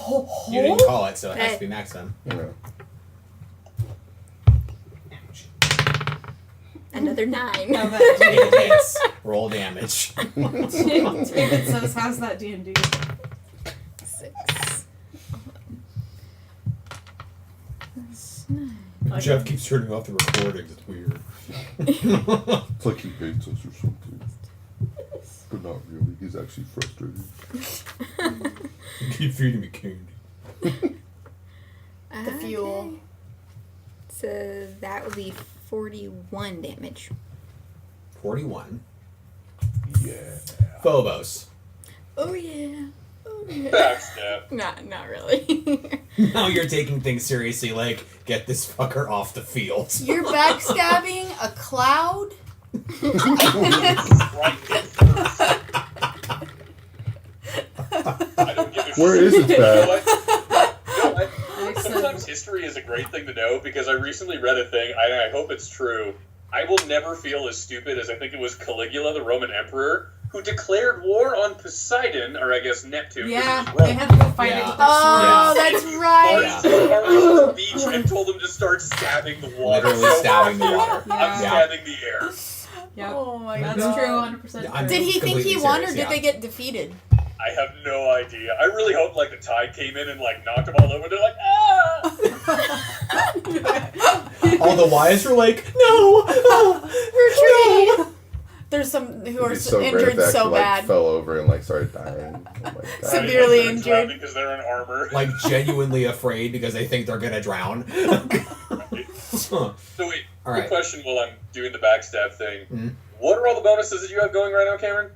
You didn't call it, so it has to be max then. Yeah. Another 9. How about David? It hits. Roll damage. David says, how's that D&D? 6. That's 9. Jeff keeps turning off the recordings. It's weird. It's like he hates us or something. But not really. He's actually frustrated. You keep feeding me candy. The fuel. Okay. So that would be 41 damage. 41. Yeah. Phobos. Oh yeah. Oh yeah. Backstab. Not really. Now you're taking things seriously, like, get this fucker off the field. You're backstabbing a cloud? Right. I don't give a shit. Where is it, You know Pat? what? Sometimes history is a great thing to know because I recently read a thing, and I hope it's true. I will never feel as stupid as I think it was Caligula, the Roman emperor, who declared war on Poseidon, or I guess Neptune. Yeah, which is Rome. they have to go fight it Yeah. with their Oh, swords. that's right. Yeah. On the beach and told him to start stabbing the water. Literally stabbing the water. Yeah. I'm stabbing the air. Yep. Oh my That's god. true, 100% Yeah, I'm- true. Did he think Completely he won or serious, did yeah. they get defeated? I have no idea. I really hope like the tide came in and like knocked them all over. They're like, ah! All the wives were like, no, Retreat. There's some who are It'd be so great if injured they actually, so like, bad. fell over and like started dying. Oh my God. Severely They're injured. drowning because they're in armor. like genuinely afraid because they think they're gonna drown. So wait, All quick right. question while I'm doing the backstab thing. Mhm. What are all the bonuses that you have going right now, Cameron?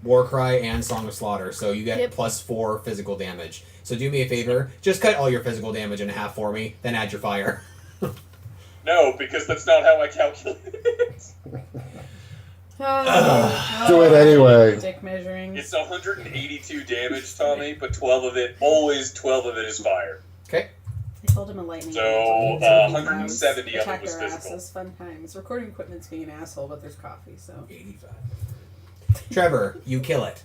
Warcry and Song of Slaughter, so you get Yep. +4 physical damage. So do me a favor, just cut all your physical damage in half for me, then add your fire. No, because that's not how I calculate it. Do it anyway. Dick measuring. It's 182 damage, Tommy, but 12 of it is fire. Okay. I told him a lightning. So, damage. 170 of it Attack was their physical. asses, fun times. Recording equipment's being an asshole, but there's coffee, so. 85. Trevor, you kill it.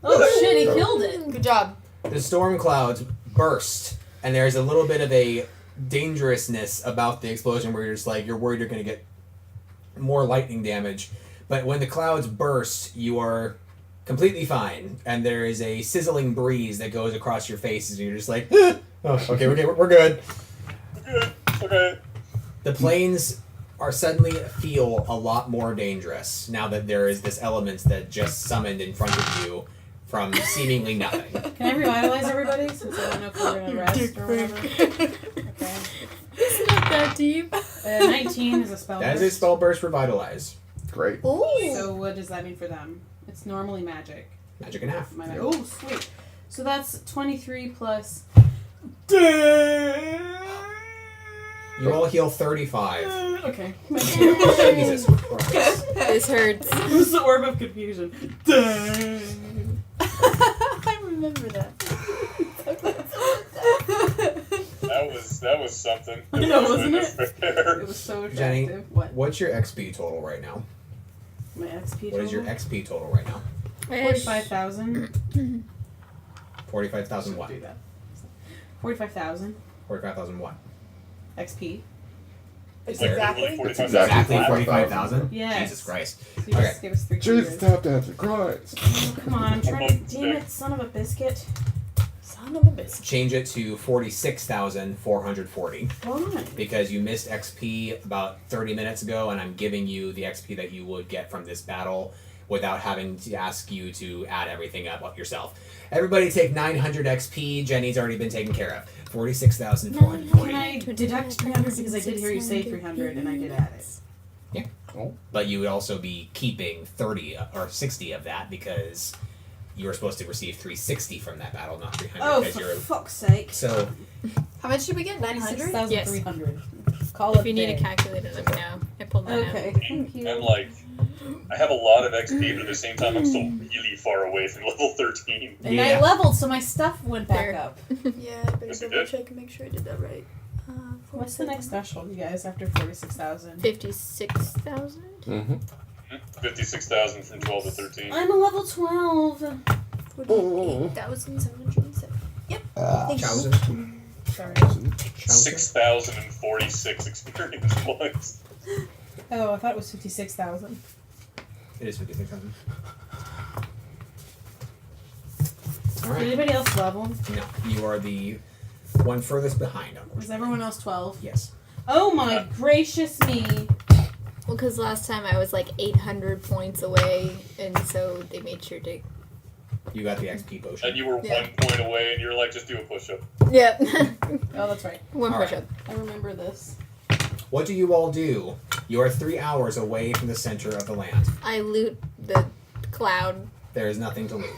Oh shit, he killed it! Good job. The storm clouds burst, and there's a little bit of a dangerousness about the explosion where you're just like, you're worried you're going to get more lightning damage. But when the clouds burst, you are completely fine, and there is a sizzling breeze that goes across your faces, and you're just like, oh, okay, we're good. Good. Okay. The planes are suddenly feel a lot more dangerous now that there is this element that just summoned in front of you from seemingly nothing. Can I revitalize everybody? Since I don't know if we're gonna rest or whatever. Okay. It's not that deep. 19 is a spell. That is a burst. spell burst revitalize. Great. Ooh. So what does that mean for them? It's normally magic. Magic in half. Oh, sweet. So that's 23 plus. You all heal 35. Okay. Jesus Christ. This hurts. It was the orb of confusion. I remember that. That was something. I know, wasn't it? There. It was so attractive. Jenny, What? what's your XP total right now? My XP What is your total? XP total right now? 45,000. 45,000 what? Do that. 45,000 45,000 what? XP. It's There. exactly. It's Exactly 45,000. 45,000? Yes. Jesus Christ. So you Okay. just give us 300. Jesus, tap dancer, Christ. Oh, come on, I'm trying to. Damn it, son of a biscuit. Son of a biscuit. Change it to 46,440 Why? because you missed XP about 30 minutes ago, and I'm giving you the XP that you would get from this battle without having to ask you to add everything up yourself. Everybody take 900 XP. Jenny's already been taken care of. 46,440. Can I deduct 300 because I did hear you say 300 and I did add it. But you would also be keeping 30 or 60 of that because you were supposed to receive 360 from that battle, not 300. Oh, because for you're fuck's sake. so How much did we get? 900? 6,300. Call If it you need a day. calculator, let me know. I pulled mine Okay, thank you. I'm like, I have a lot of XP, but at the same time, I'm still really far away from level 13. And Yeah. I leveled, so my stuff went back There. up. Yeah, I better Yes, you double did. check and make sure I did that right. What's the next threshold, you guys, after 46,000? out. 56,000? Mm-hmm. 56,000 from 12 to 13. I'm a level 12. 8,707. Yep. Thanks. Chowsen. Sorry. 6,046 experience points. Oh, I thought it was 56,000. It is 56,000. All Did right. anybody else level? No, you are the one furthest behind. Was everyone else 12? Yes. Oh my gracious me. Well, because last time I was like 800 points away, and so they made sure to. You got the XP potion. And you were Yeah. 1 point away, and you're like, just do a push-up. Yep. Oh, that's right. One All right. push up. I remember this. What do you all do? You are 3 hours away from the center of the land. I loot the cloud. There is nothing to loot.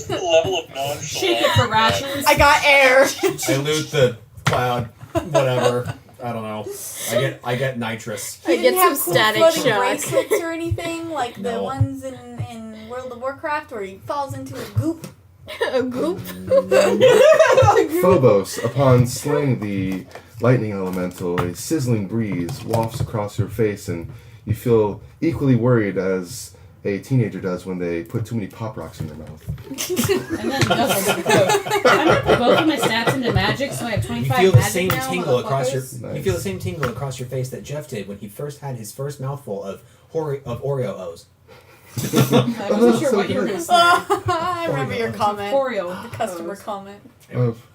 The level of nonchalance. Shake it for rations. I got air. I loot the cloud. Whatever. I don't know. I get nitrous. I You get didn't some have cool static floating shock. bracelets or anything like the No. ones in World of Warcraft where he falls into a goop. A goop. Phobos, upon slaying the lightning elemental, a sizzling breeze wafts across your face, and you feel equally worried as a teenager does when they put too many pop rocks in their mouth. And then double. I'm gonna put both of my stats into magic, so I have You 25 feel the magic same now, tingle across your. motherfuckers. Nice. You feel the same tingle across your face that Jeff did when he first had his first mouthful of Oreo O's. I wasn't sure what you were going to say. I remember your comment. Corporeal. The customer pose. comment.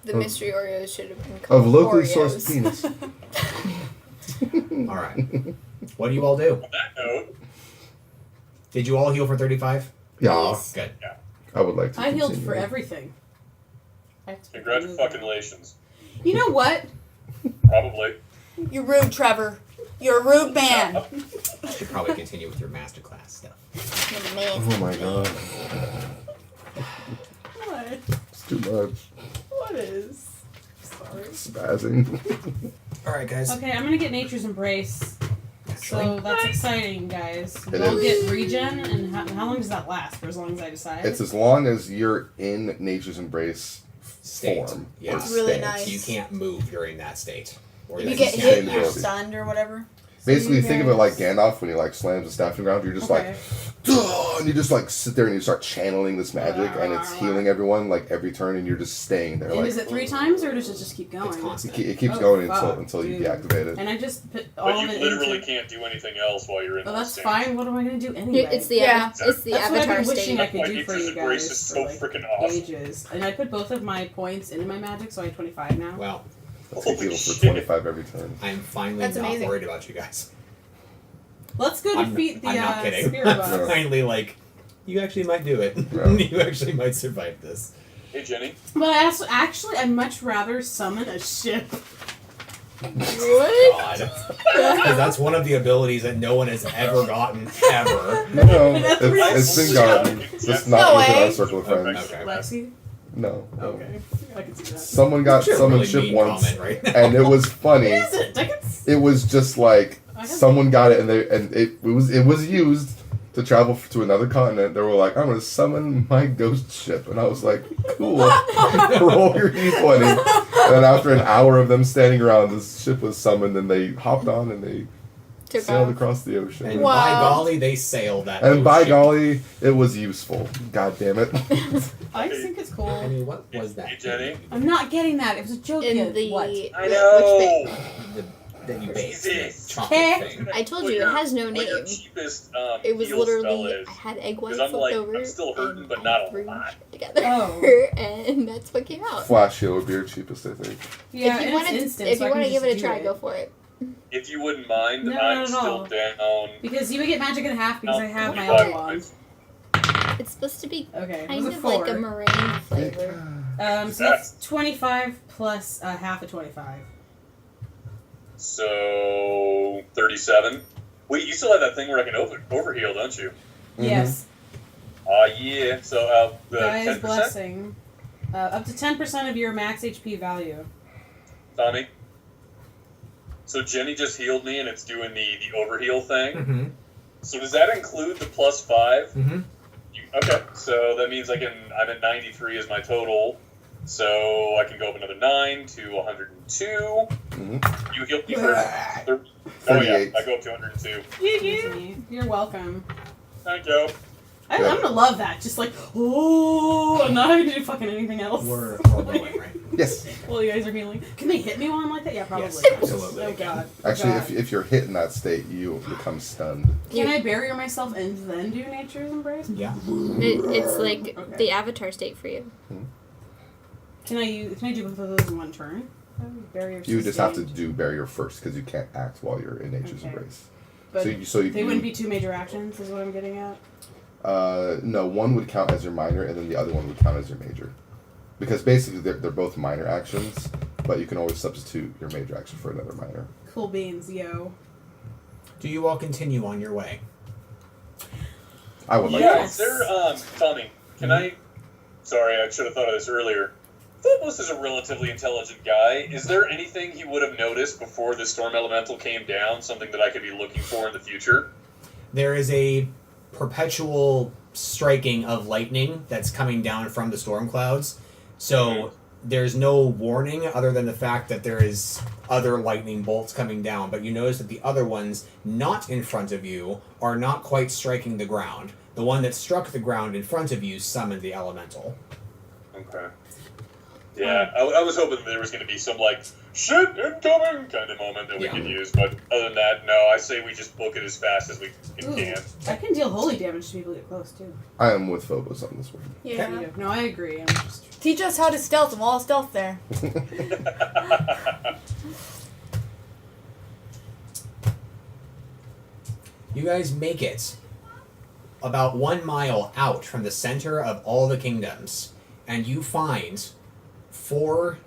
The mystery Oreos should have been called Of locally Oreos. sourced penis. All right. What do you all do? On that note, Did you all heal for 35? Yeah, Good. I would like to. I healed continue. for everything. congratulations. You know what? Probably. You're rude, Trevor. You're a rude man. You should probably continue with your masterclass stuff. Oh my god, What? it's too much. What is? Sorry. Spazzing. All right, guys. Okay, I'm gonna get Nature's Embrace. So that's exciting, guys. It We'll is. get regen, and how long does that last? For as long as I decide. It's as long as you're in Nature's Embrace State. form. Yeah. or It's really stance. nice. You can't move during that state. Or If you that get can't hit, Same you're ability. stunned or whatever. Basically, you think of it like guys- Gandalf when he like slams the staff in the ground. You're just Okay. like, "Duh," and you just like sit there and you start channeling this magic, and it's healing everyone like every turn, and you're just staying there. And Like is it 3 times, or does it just keep going? It's constant. it keeps Oh, going fuck, until you dude. deactivate it. And I just put all But of you it literally into... can't do anything else while you're in Oh, that that's state. fine. What am I gonna do anyway? It's the Yeah. it's the That's what I've avatar been wishing I state. could Why do for Nature's you Embrace guys is for so like freaking awesome. ages. And I put both of my points into my magic, so I have 25 now. Well, Let's take Holy heal for shit. 25 every turn. I am finally That's not amazing. worried about you guys. Let's go defeat I'm not the kidding. spirit I'm boss. finally like, you actually might do it. Yeah. You actually might survive this. Hey, Jenny. But actually, I'd much rather summon a ship. What? God. Because that's one of the abilities that no one has ever gotten, ever. No, That's it's been gotten. Just not No within way. our circle of friends. Okay. Lexi? No. Okay. I can see that. Someone got Sure, summoned really ship mean once, comment right now. and it was funny. What is it? It was just like I have- someone got it, and it was used to travel to another continent. They were like, "I'm gonna summon my ghost ship," and I was like, "Cool." Roll your d20, and then after an hour of them standing around, this ship was summoned, and they hopped on and they Took sailed off. across the ocean. And Wow. by golly, they sailed that. And by ocean. golly, it was useful. God damn it. I just think it's I cool. mean, what was that? Hey, Jenny. I'm not getting that. It was a joke. In kid. the What? I know. which That you baked. Jesus. The chocolate Okay. thing. I told What you, it your- has no what your name. cheapest It was heal spell literally is. I had egg white 'Cause I'm flipped like, over. I'm still hurting, and but I not a threw lot. together, Oh. and that's what came out. Flash heal would be your cheapest, I think. Yeah, if you and want it's to, instant, if so you I want can to give just it a do try, go for it. If you wouldn't mind, No, I'm not at still all. down. Because you would get magic in half because I have my 25 other wand. It's supposed to be Okay, it kind was a of 4. like a meringue flavor. So that's 25 plus half of 25. So 37. Wait, you still have that thing where I can overheal, don't you? Mhm. Yes. Yeah. So the Guy's 10%, blessing. Up to 10% of your max HP value. Tommy. So Jenny just healed me, and it's doing the overheal thing. Mm-hmm. So does that include the +5? Mm-hmm. Okay, so that means I'm at 93 as my total. So I can go up another 9 to 102. Mhm. You healed me for 30. Oh yeah, 38. I go up to 102. Easy. You're welcome. Thank you. I'm gonna love that. Just like, oh, I'm not having to do fucking anything else. We're going, right? Yes. Well, you guys are healing. Can they hit me while I'm like that? Yeah, probably. Yes, absolutely. Oh god. Actually, God. if you're hit in that state, you become stunned. Can I barrier myself and then do Nature's Embrace? Yeah. It's like Okay. the avatar state for you. Can I do both of those in one turn? Barrier. You just have to sustained. do barrier first because you can't act while you're in Nature's Okay. Embrace. But So they wouldn't be 2 major actions, is what I'm getting at. No, one would count as your minor, and then the other one would count as your major. Because basically they're both minor actions, but you can always substitute your major action for another minor. Cool beans, yo. Do you all continue on your way? I would like Yes. Is there, Tommy, can I... Sorry, I should have thought of this earlier. Phobos is a relatively intelligent guy. Is there anything he would have noticed before the storm elemental came down, something that I could be looking for in the future? There is a perpetual striking of lightning that's coming down from the storm clouds. So there's no warning other than the fact that there is other lightning bolts coming down. But you notice that the other ones not in front of you are not quite striking the ground. The one that struck the ground in front of you summoned the elemental. Okay. Yeah, I was hoping there was going to be some, like, shit incoming kind of moment that we could use, but other than that, no, I say we just book it as fast as we can. I can deal holy damage to people who get close, too. I am with Phobos on this one. Yeah. No, I agree. I'm just... Teach us how to stealth and wall stealth there. You guys make it about 1 mile out from the center of all the kingdoms, and you find 4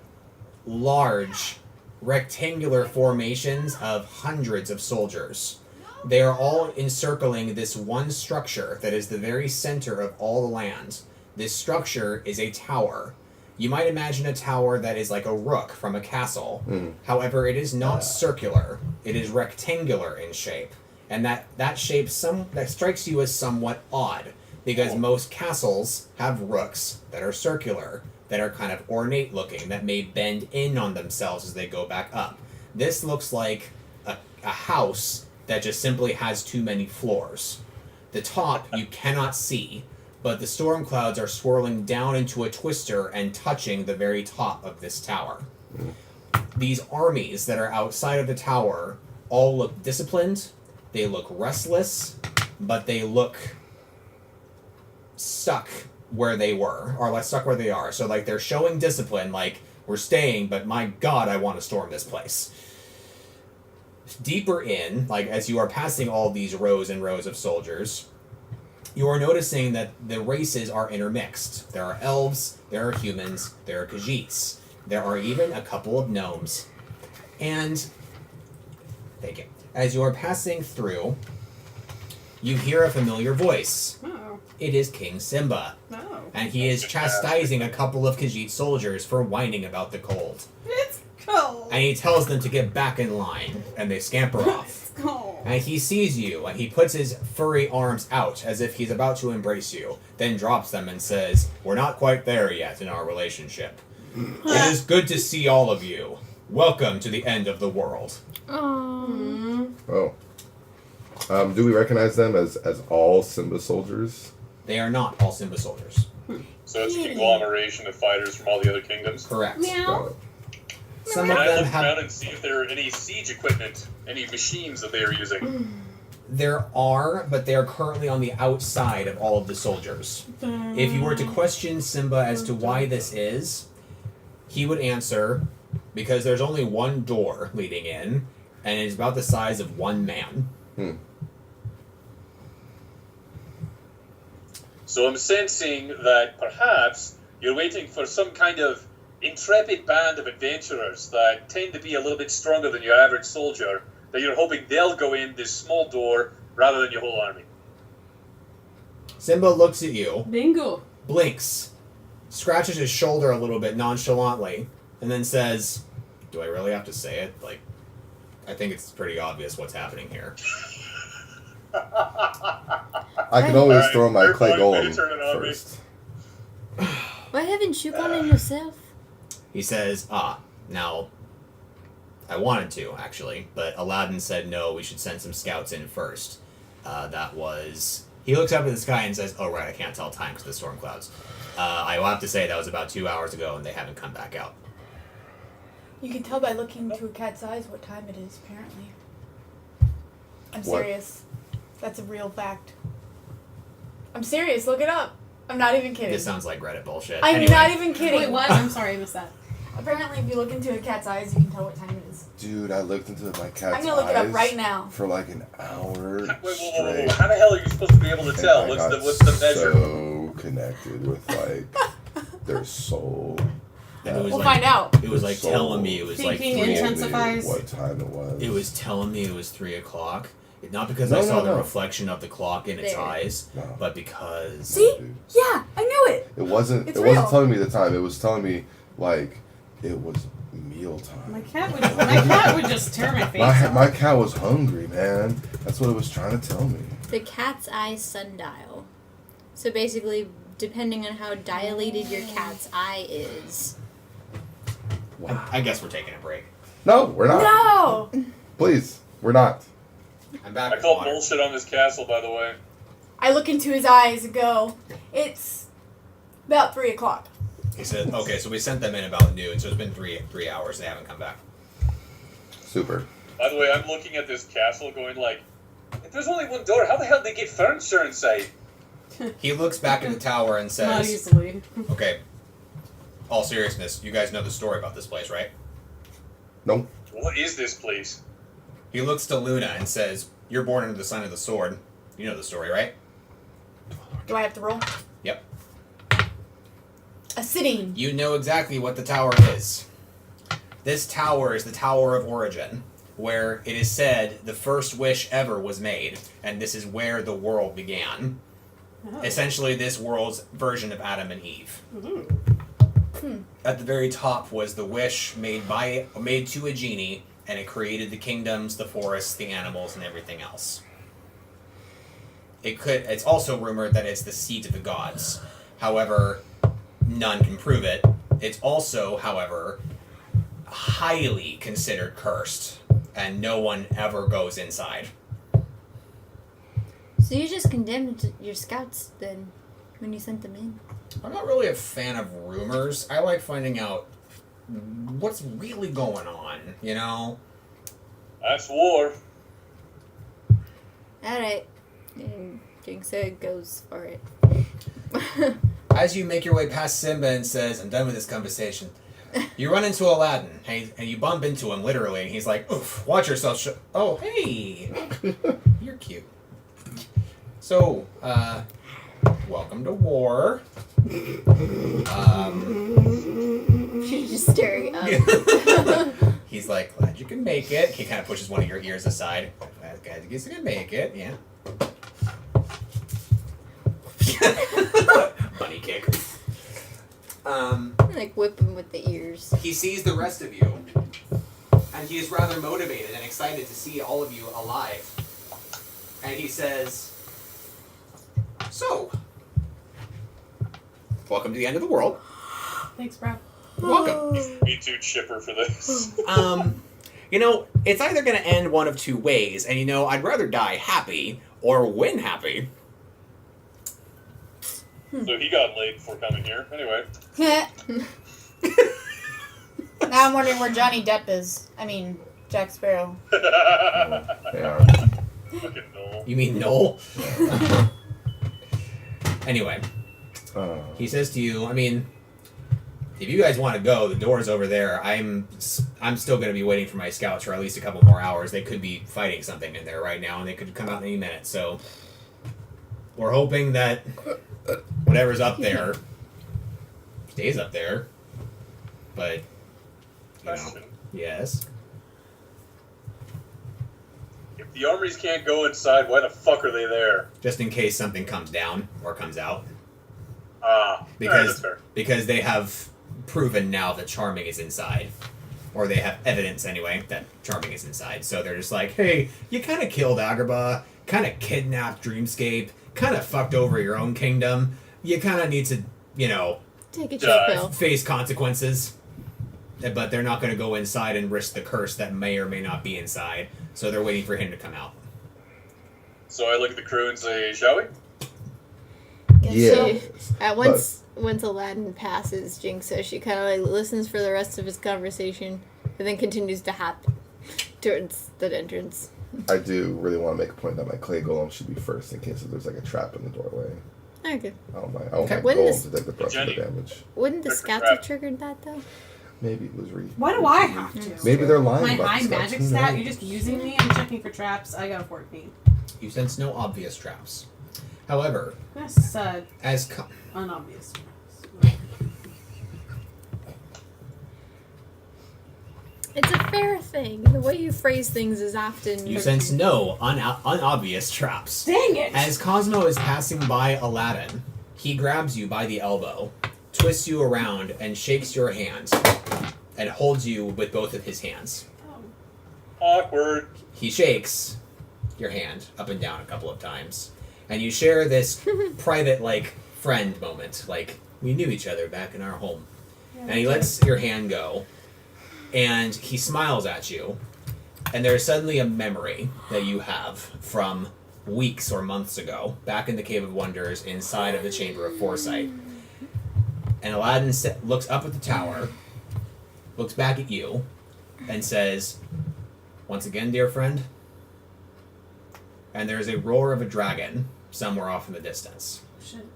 large rectangular formations of hundreds of soldiers. They are all encircling this one structure that is the very center of all the land. This structure is a tower. You might imagine a tower that is like a rook from a castle. However, it is not circular. It is rectangular in shape. And that shape that strikes you as somewhat odd, because most castles have rooks that are circular, that are kind of ornate looking, that may bend in on themselves as they go back up. This looks like a house that just simply has too many floors. The top you cannot see, but the storm clouds are swirling down into a twister and touching the very top of this tower. These armies that are outside of the tower all look disciplined. They look restless, but they look stuck where they were, or like stuck where they are. So like they're showing discipline, like we're staying, but my God, I want to storm this place. Deeper in, like as you are passing all these rows and rows of soldiers, you are noticing that the races are intermixed. There are elves, there are humans, there are Khajiits. There are even a couple of gnomes. And thank you. As you are passing through, you hear a familiar voice. Oh. It is King Simba. Oh. And he is chastising a couple of Khajiit soldiers for whining about the cold. It's cold. And he tells them to get back in line, and they scamper off. It's cold. And he sees you, and he puts his furry arms out as if he's about to embrace you, then drops them and says, "We're not quite there yet in our relationship. It is good to see all of you. Welcome to the end of the world." Oh. Do we recognize them as all Simba soldiers? They are not all Simba soldiers. So it's a conglomeration of fighters from all the other kingdoms. Correct. Got it. Some Can of I them look around have... and see if there are any siege equipment, any machines that they are using? There are, but they are currently on the outside of all of the soldiers. If you were to question Simba as to why this is, he would answer, because there's only one door leading in, and it's about the size of one man. So I'm sensing that perhaps you're waiting for some kind of intrepid band of adventurers that tend to be a little bit stronger than your average soldier, that you're hoping they'll go in this small door rather than your whole army. Simba looks at you, Bingo. blinks, scratches his shoulder a little bit nonchalantly, and then says, "Do I really have to say it? Like, I think it's pretty obvious what's happening here." I can always Alright, throw my fair clay point, golem way to turn it on me. first. Why haven't you gone in yourself? He says, now, I wanted to, actually, but Aladdin said no, we should send some scouts in first. He looks up at the sky and says, "Oh, right, I can't tell time because of the storm clouds. I will have to say that was about 2 hours ago and they haven't come back out." You can tell by looking into a cat's eyes what time it is, apparently. I'm What? serious. That's a real fact. I'm serious, look it up. I'm not even kidding. This sounds like Reddit bullshit. I'm Anyway, not even kidding. Wait, what? I'm sorry, I missed that. Apparently, if you look into a cat's eyes, you can tell what time it is. Dude, I looked into my cat's I'm gonna look it up eyes right now. for like an hour Wait, whoa, straight. How the hell are you supposed to be able to And tell? I What's got the measure? so connected with like their soul. And it was We'll like, find out. It was like So telling me it was like thinking three. intensifies. What time it was? It was telling me it was 3 o'clock. Not because No, I saw no, the no. reflection of the clock in its There. eyes, No. but because See? Dude. Yeah, I knew it. It wasn't. It's It wasn't real. telling me the time. It was telling me like it was meal time. My cat would just tear my face off. My cat was hungry, man. That's what it was trying to tell me. The cat's eye sundial. So basically, depending on how dilated your cat's eye is. Wow. I guess we're taking a break. No, we're not. No! Please, we're not. I'm back. I with call water. bullshit on this castle, by the way. I look into his eyes and go, it's about 3 o'clock. He said, okay, so we sent them in about noon, so it's been 3 hours. They haven't come back. Super. By the way, I'm looking at this castle going like, if there's only one door, how the hell did they get furniture inside? He looks back at the tower and Not says, easily. okay, all seriousness, you guys know the story about this place, right? Nope. What is this place? He looks to Luna and says, you're born under the sign of the sword. You know the story, right? Do I have to roll? Yep. A sitting. You know exactly what the tower is. This tower is the Tower of Origin, where it is said the first wish ever was made, and this is where the world began. Oh. Essentially, this world's version of Adam and Eve. Mhm. At the very top was the wish made to a genie, and it created the kingdoms, the forests, the animals, and everything else. It's also rumored that it's the seat of the gods. However, none can prove it. It's also, however, highly considered cursed, and no one ever goes inside. So you just condemned your scouts then when you sent them in? I'm not really a fan of rumors. I like finding out what's really going on, you know? That's war. Alright. And Jinxa goes for it. As you make your way past Simba and says, I'm done with this conversation, you run into Aladdin, and you bump into him, literally, and he's like, oof, watch yourself. Oh, hey! You're cute. So, welcome to war. She's just staring up. He's like, glad you can make it. He kind of pushes one of your ears aside. Glad you can make it, yeah. Bunny kick. Like whip him with the ears. He sees the rest of you, and he is rather motivated and excited to see all of you alive. And he says, so, welcome to the end of the world. Thanks, bro. Welcome. Me too chipper for this. You know, it's either going to end one of two ways, and you know, I'd rather die happy or win happy. So he got laid before coming here. Anyway. Now I'm wondering where Johnny Depp is. I mean, Jack Sparrow. Yeah. Fucking Noel. You mean Noel? Anyway, he says to you, I mean, if you guys want to go, the door's over there. I'm still going to be waiting for my scouts for at least a couple more hours. They could be fighting something in there right now, and they could come out any minute. So we're hoping that whatever's up there stays up there. But, you know, Question. yes. If the armies can't go inside, why the fuck are they there? Just in case something comes down or comes out. Alright, that's fair. Because they have proven now that Charming is inside. Or they have evidence, anyway, that Charming is inside. So they're just like, hey, you kind of killed Agrabah, kind of kidnapped Dreamscape, kind of fucked over your own kingdom. You kind of need to, you know, Take a chill pill. face consequences. But they're not going to go inside and risk the curse that may or may not be inside. So they're waiting for him to come out. So I look at the crew and say, shall we? Yeah. Once Aladdin passes Jinxa, she kind of like listens for the rest of his conversation, and then continues to hop towards the entrance. I do really want to make a point that my clay golem should be first in case if there's like a trap in the doorway. Okay. I want my golem to take the brunt of the damage. Wouldn't the scouts have triggered that though? Maybe it was Why do I have to? Maybe they're lying My about high the scouts. magic Who stat, knows? you're just using me. I'm checking for traps. I got a 14. You sense no obvious traps. However, That's as unobvious traps. It's a fair thing. The way you phrase things is often. you sense no unobvious traps. Dang it! As Cosmo is passing by Aladdin, he grabs you by the elbow, twists you around, and shakes your hand, and holds you with both of his hands. Awkward. He shakes your hand up and down a couple of times, and you share this private, like, friend moment, like, we knew each other back in our home. And he lets your hand go, and he smiles at you, and there's suddenly a memory that you have from weeks or months ago, back in the Cave of Wonders, inside of the Chamber of Foresight. And Aladdin looks up at the tower, looks back at you, and says, "Once again, dear friend." And there's a roar of a dragon somewhere off in the distance. Shit.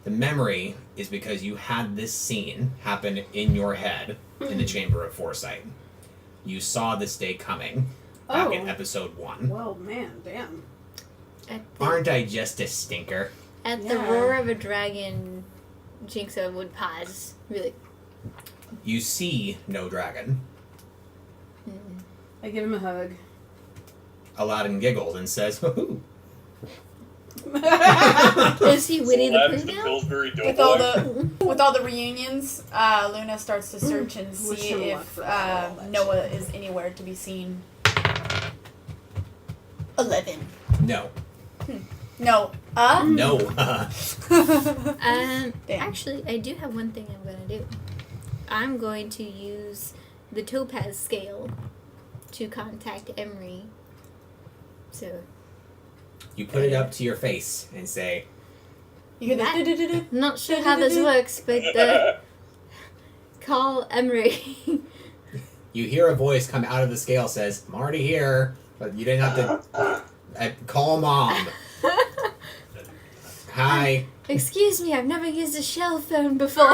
The memory is because you had this scene happen in your head in the Chamber of Foresight. You saw this day coming back in episode 1. Well, man, damn. Aren't I just a stinker? At the Yeah. roar of a dragon, Jinxa would pause. Be like, You see no dragon. I give him a hug. Aladdin giggled and says, "Hoo-hoo." is he Winnie the Aladdin's Pooh the now? Pillsbury With all Doughboy. with all the reunions, Luna starts to search and Wish see him luck if for all that Noah is anywhere to be seen. 11. No. No. No. Damn. Actually, I do have one thing I'm going to do. I'm going to use the topaz scale to contact Emery. So, You put it up to your face and say, You hear That- the I'm not sure how this works, but call Emery. you hear a voice come out of the scale says, "I'm already here," but you didn't have to call Mom. Hi. Excuse me, I've never used a shell phone before.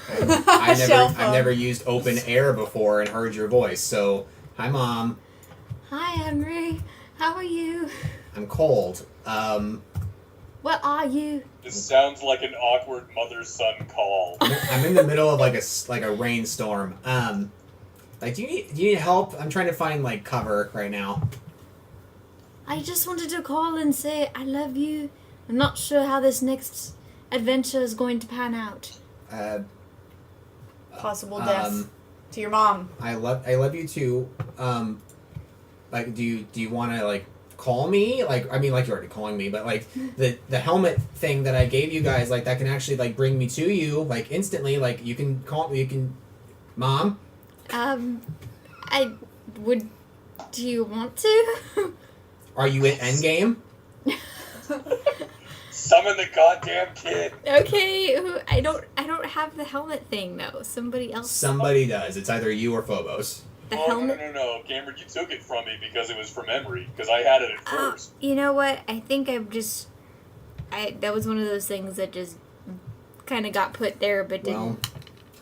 I've never used open air before and heard your voice, so hi Mom. Hi, Emery. How are you? I'm cold. What are you? This sounds like an awkward mother-son call. I'm in the middle of like a rainstorm. Like do you need help? I'm trying to find like cover right now. I just wanted to call and say I love you. I'm not sure how this next adventure is going to pan out. Possible death to your mom. I love you too. Like do you want to like call me? Like I mean like you're already calling me, but like the helmet thing that I gave you guys, like that can actually like bring me to you like instantly. Like you can call me. You can, Mom. I would. Do you want to? Are you at Endgame? Summon the goddamn kid. Okay, I don't have the helmet thing though. Somebody else. Somebody does. It's either you or Phobos. The Oh, helmet. no, Cameron, you took it from me because it was from memory, because I had it at first. You know what? I think that was one of those things that just kind of got put there, but didn't. Well,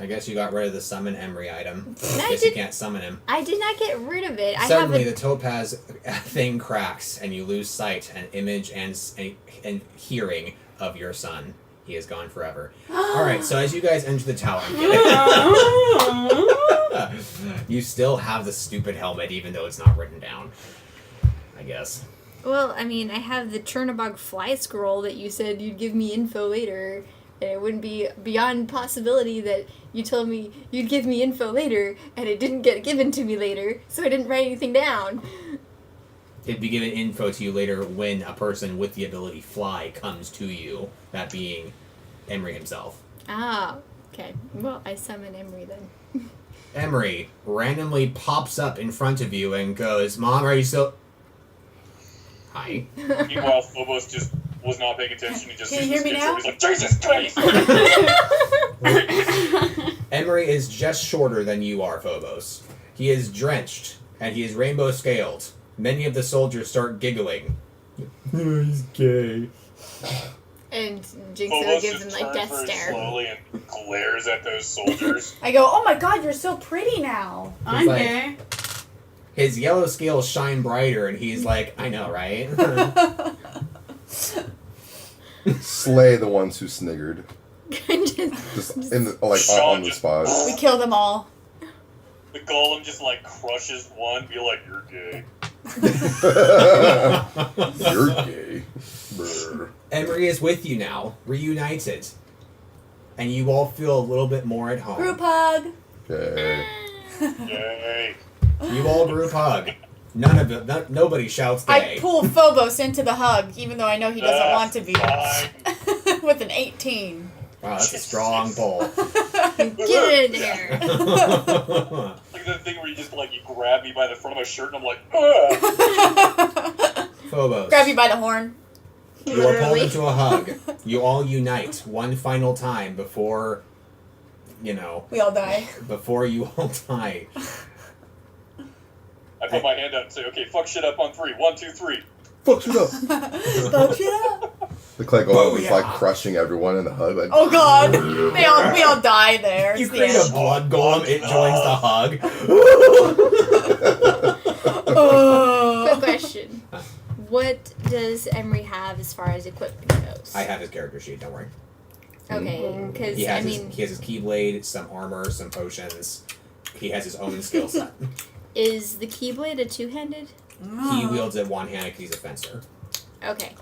I guess you got rid of the summon Emery item. I I guess you did- can't summon him. I did not get rid of it. Suddenly, I the topaz thing cracks, and you lose sight and image and hearing of your son. He is gone forever. All right, so as you guys enter the tower, you still have the stupid helmet, even though it's not written down. I guess. Well, I mean, I have the Chernobog fly scroll that you said you'd give me info later. And it wouldn't be beyond possibility that you told me you'd give me info later, and it didn't get given to me later, so I didn't write anything down. It'd be given info to you later when a person with the ability fly comes to you, that being Emery himself. Ah, okay. Well, I summon Emery then. Emery randomly pops up in front of you and goes, "Mom, are you still..." Hi. Meanwhile, Phobos just was not paying attention. He just Can you sees hear this me picture. now? He's like, Jesus Christ! Emery is just shorter than you are, Phobos. He is drenched, and he is rainbow-scaled. Many of the soldiers start giggling. He's gay. And Jinxo Phobos gives just him like turns death very stare. slowly and glares at those soldiers. I go, oh my god, you're so pretty now. I'm like- gay. His yellow scales shine brighter, and he's like, I know, right? Slay the ones who sniggered. Just- Just in the, like on the spot. We kill them all. The golem just like crushes one, be like, "You're gay." You're gay. Brr. Emery is with you now, reunited. And you all feel a little bit more at home. Group hug. Okay. Yay. You all group hug. None of it, nobody shouts I gay. pull Phobos into the hug, even though I know he doesn't want to be. Fine. With an 18. Wow, that's a strong pull. Get in there. Like the thing where you just like you grab me by the front of my shirt and I'm like, ugh. Phobos. Grab you by the horn. You are pulled Literally. into a hug. You all unite one final time before We all die. before you all die. I put my hand up and say, okay, fuck shit up on 3. 1, 2, 3. Fuck shit up. Fuck shit up. The Clay Golem is Booyah. like crushing everyone in the hug. Like, Oh god. We all die there. You It's the create a end. blood golem, it joins the hug. Quick question. What does Emery have as far as equipment goes? I have his character sheet, don't worry. Okay, because He I has, mean, he has his Keyblade, some armor, some potions. He has his own skill set. is the Keyblade a two-handed? He wields it one-handed because he's a fencer. Okay.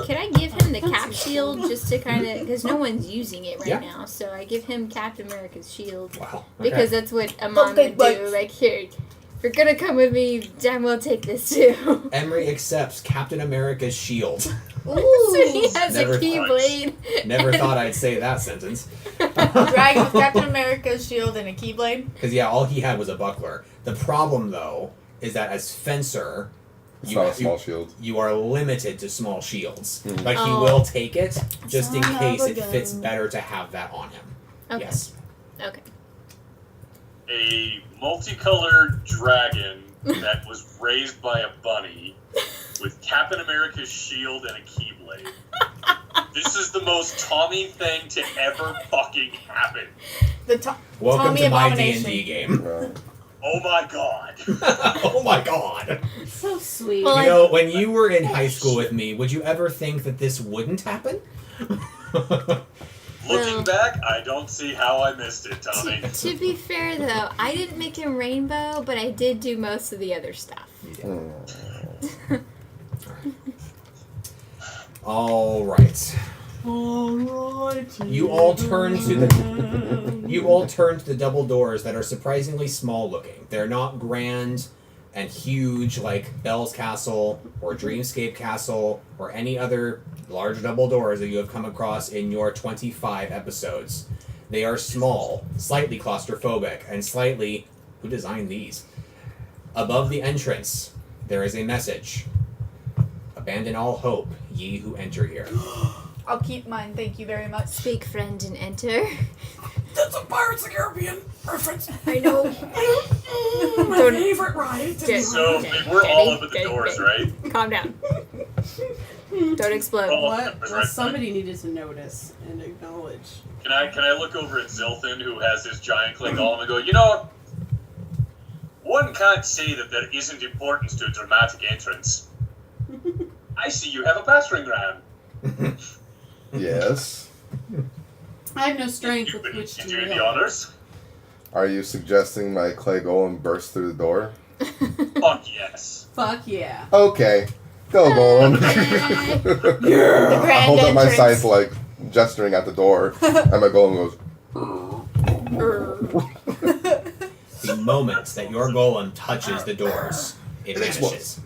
Can I give him the cap shield just to kind of, because no one's using it right Yeah. now, so I give him Captain America's shield Wow. because that's what a mom would do. Like, here, if you're gonna come with me, damn well take this too. Emery accepts Captain America's shield. So he has Never a Keyblade. Never thought I'd say that sentence. Dragon with Captain America's shield and a Keyblade. Because, yeah, all he had was a buckler. The problem, though, is that as fencer, it's not a small shield. you are limited to small shields. Mhm. But he Oh. will take it just in Son of case a it fits gun. better to have that on him. Okay. Yes. Okay. A multicolored dragon that was raised by a bunny with Captain America's shield and a Keyblade. This is the most Tommy thing to ever fucking happen. Welcome Tommy to my Abomination. D&D game. Oh my god. Oh my god. So sweet. Well, You know, when you were in high school with me, would you ever think that this wouldn't happen? Looking back, I don't see how I missed it, Tommy. To be fair, though, I didn't make him rainbow, but I did do most of the other stuff. All right. You all turn to the double doors that are surprisingly small looking. They're not grand and huge like Bell's Castle or Dreamscape Castle or any other large double doors that you have come across in your 25 episodes. They are small, slightly claustrophobic, and slightly... Who designed these? Above the entrance, there is a message. Abandon all hope, ye who enter here. I'll keep mine, thank you very much. Speak, friend, and enter. That's a Pirates of the Caribbean reference. I know. My Don't- favorite ride. So, we're all up at the doors, right? Calm down. Don't explode. Oh. What? That's Well, right. somebody needed to notice and acknowledge. Can I look over at Zilthan, who has his giant clay golem, and go, you know, one can't say that there isn't importance to a dramatic entrance. I see you have a battering ram. Yes. I have no strength You with which you to do wield. the honors? Are you suggesting my Clay Golem burst through the door? Fuck yes. Fuck yeah. Okay. Go, Golem. The I grand hold up my entrance. scythe, like, gesturing at the door, and my Golem goes, The moment that your golem touches the doors, it vanishes.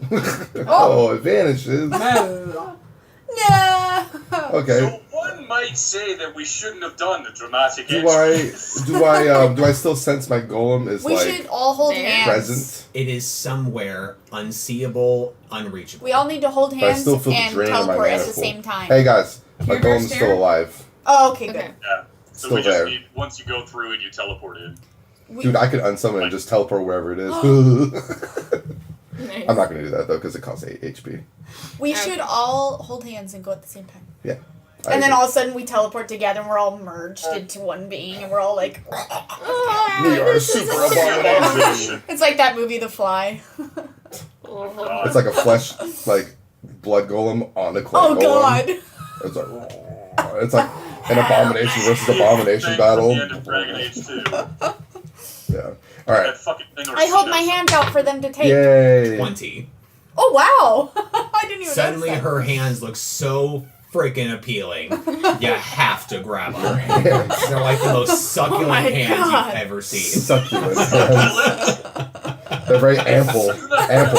oh, it vanishes. No. Okay. So one might say that we shouldn't have done the dramatic Do entrance. do I still sense my Golem is, We like, should all hold There. hands. present? It is somewhere unseeable, unreachable. We all need to hold I hands still feel the and drain of my teleport at mana the pool. same time. Hey, guys. My Here goes Golem's still Sarah. alive. Oh, okay, good. Okay. Yeah. So Still we just there. need, once you go through it, you teleport in. Dude, I could unsummon and just teleport wherever it is. Nice. I'm not going to do that, though, because it costs 8 HP. We Okay. should all hold hands and go at the same time. I And then agree. all of a sudden we teleport together and we're all merged into one being and we're all like... We are super abomination. It's like that movie, The Fly. Oh. It's like a flesh, like, blood golem on a clay Oh golem. god. It's like an abomination versus abomination Thanks battle. At the end of Dragon Age 2. Yeah. Alright. That fucking thing I hold my hands out for them to take. Yay. 20. Oh wow. I didn't even Suddenly notice that. her hands look so freaking appealing. You have to grab them. Hands. They're like the most succulent my hands God. you've ever seen. Succulent hands. They're very ample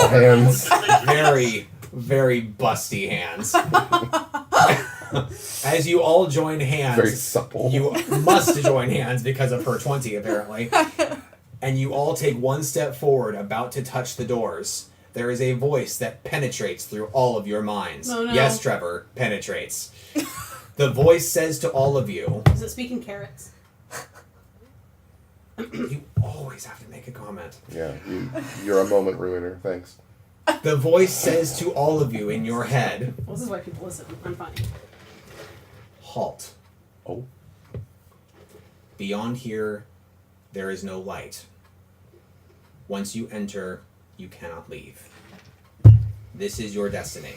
hands. Very, very busty hands. As you all join Very hands, supple. you must join hands because of her 20, apparently. And you all take one step forward, about to touch the doors. There is a voice that penetrates through all of your minds. Oh, no. Yes, Trevor, penetrates. The voice says to all of you, Is it speaking carrots? You always have to make a comment. Yeah, you're a moment ruiner. Thanks. The voice says to all of you in your head, Well, this is why people listen. I'm funny. halt. Oh. Beyond here, there is no light. Once you enter, you cannot leave. This is your destiny.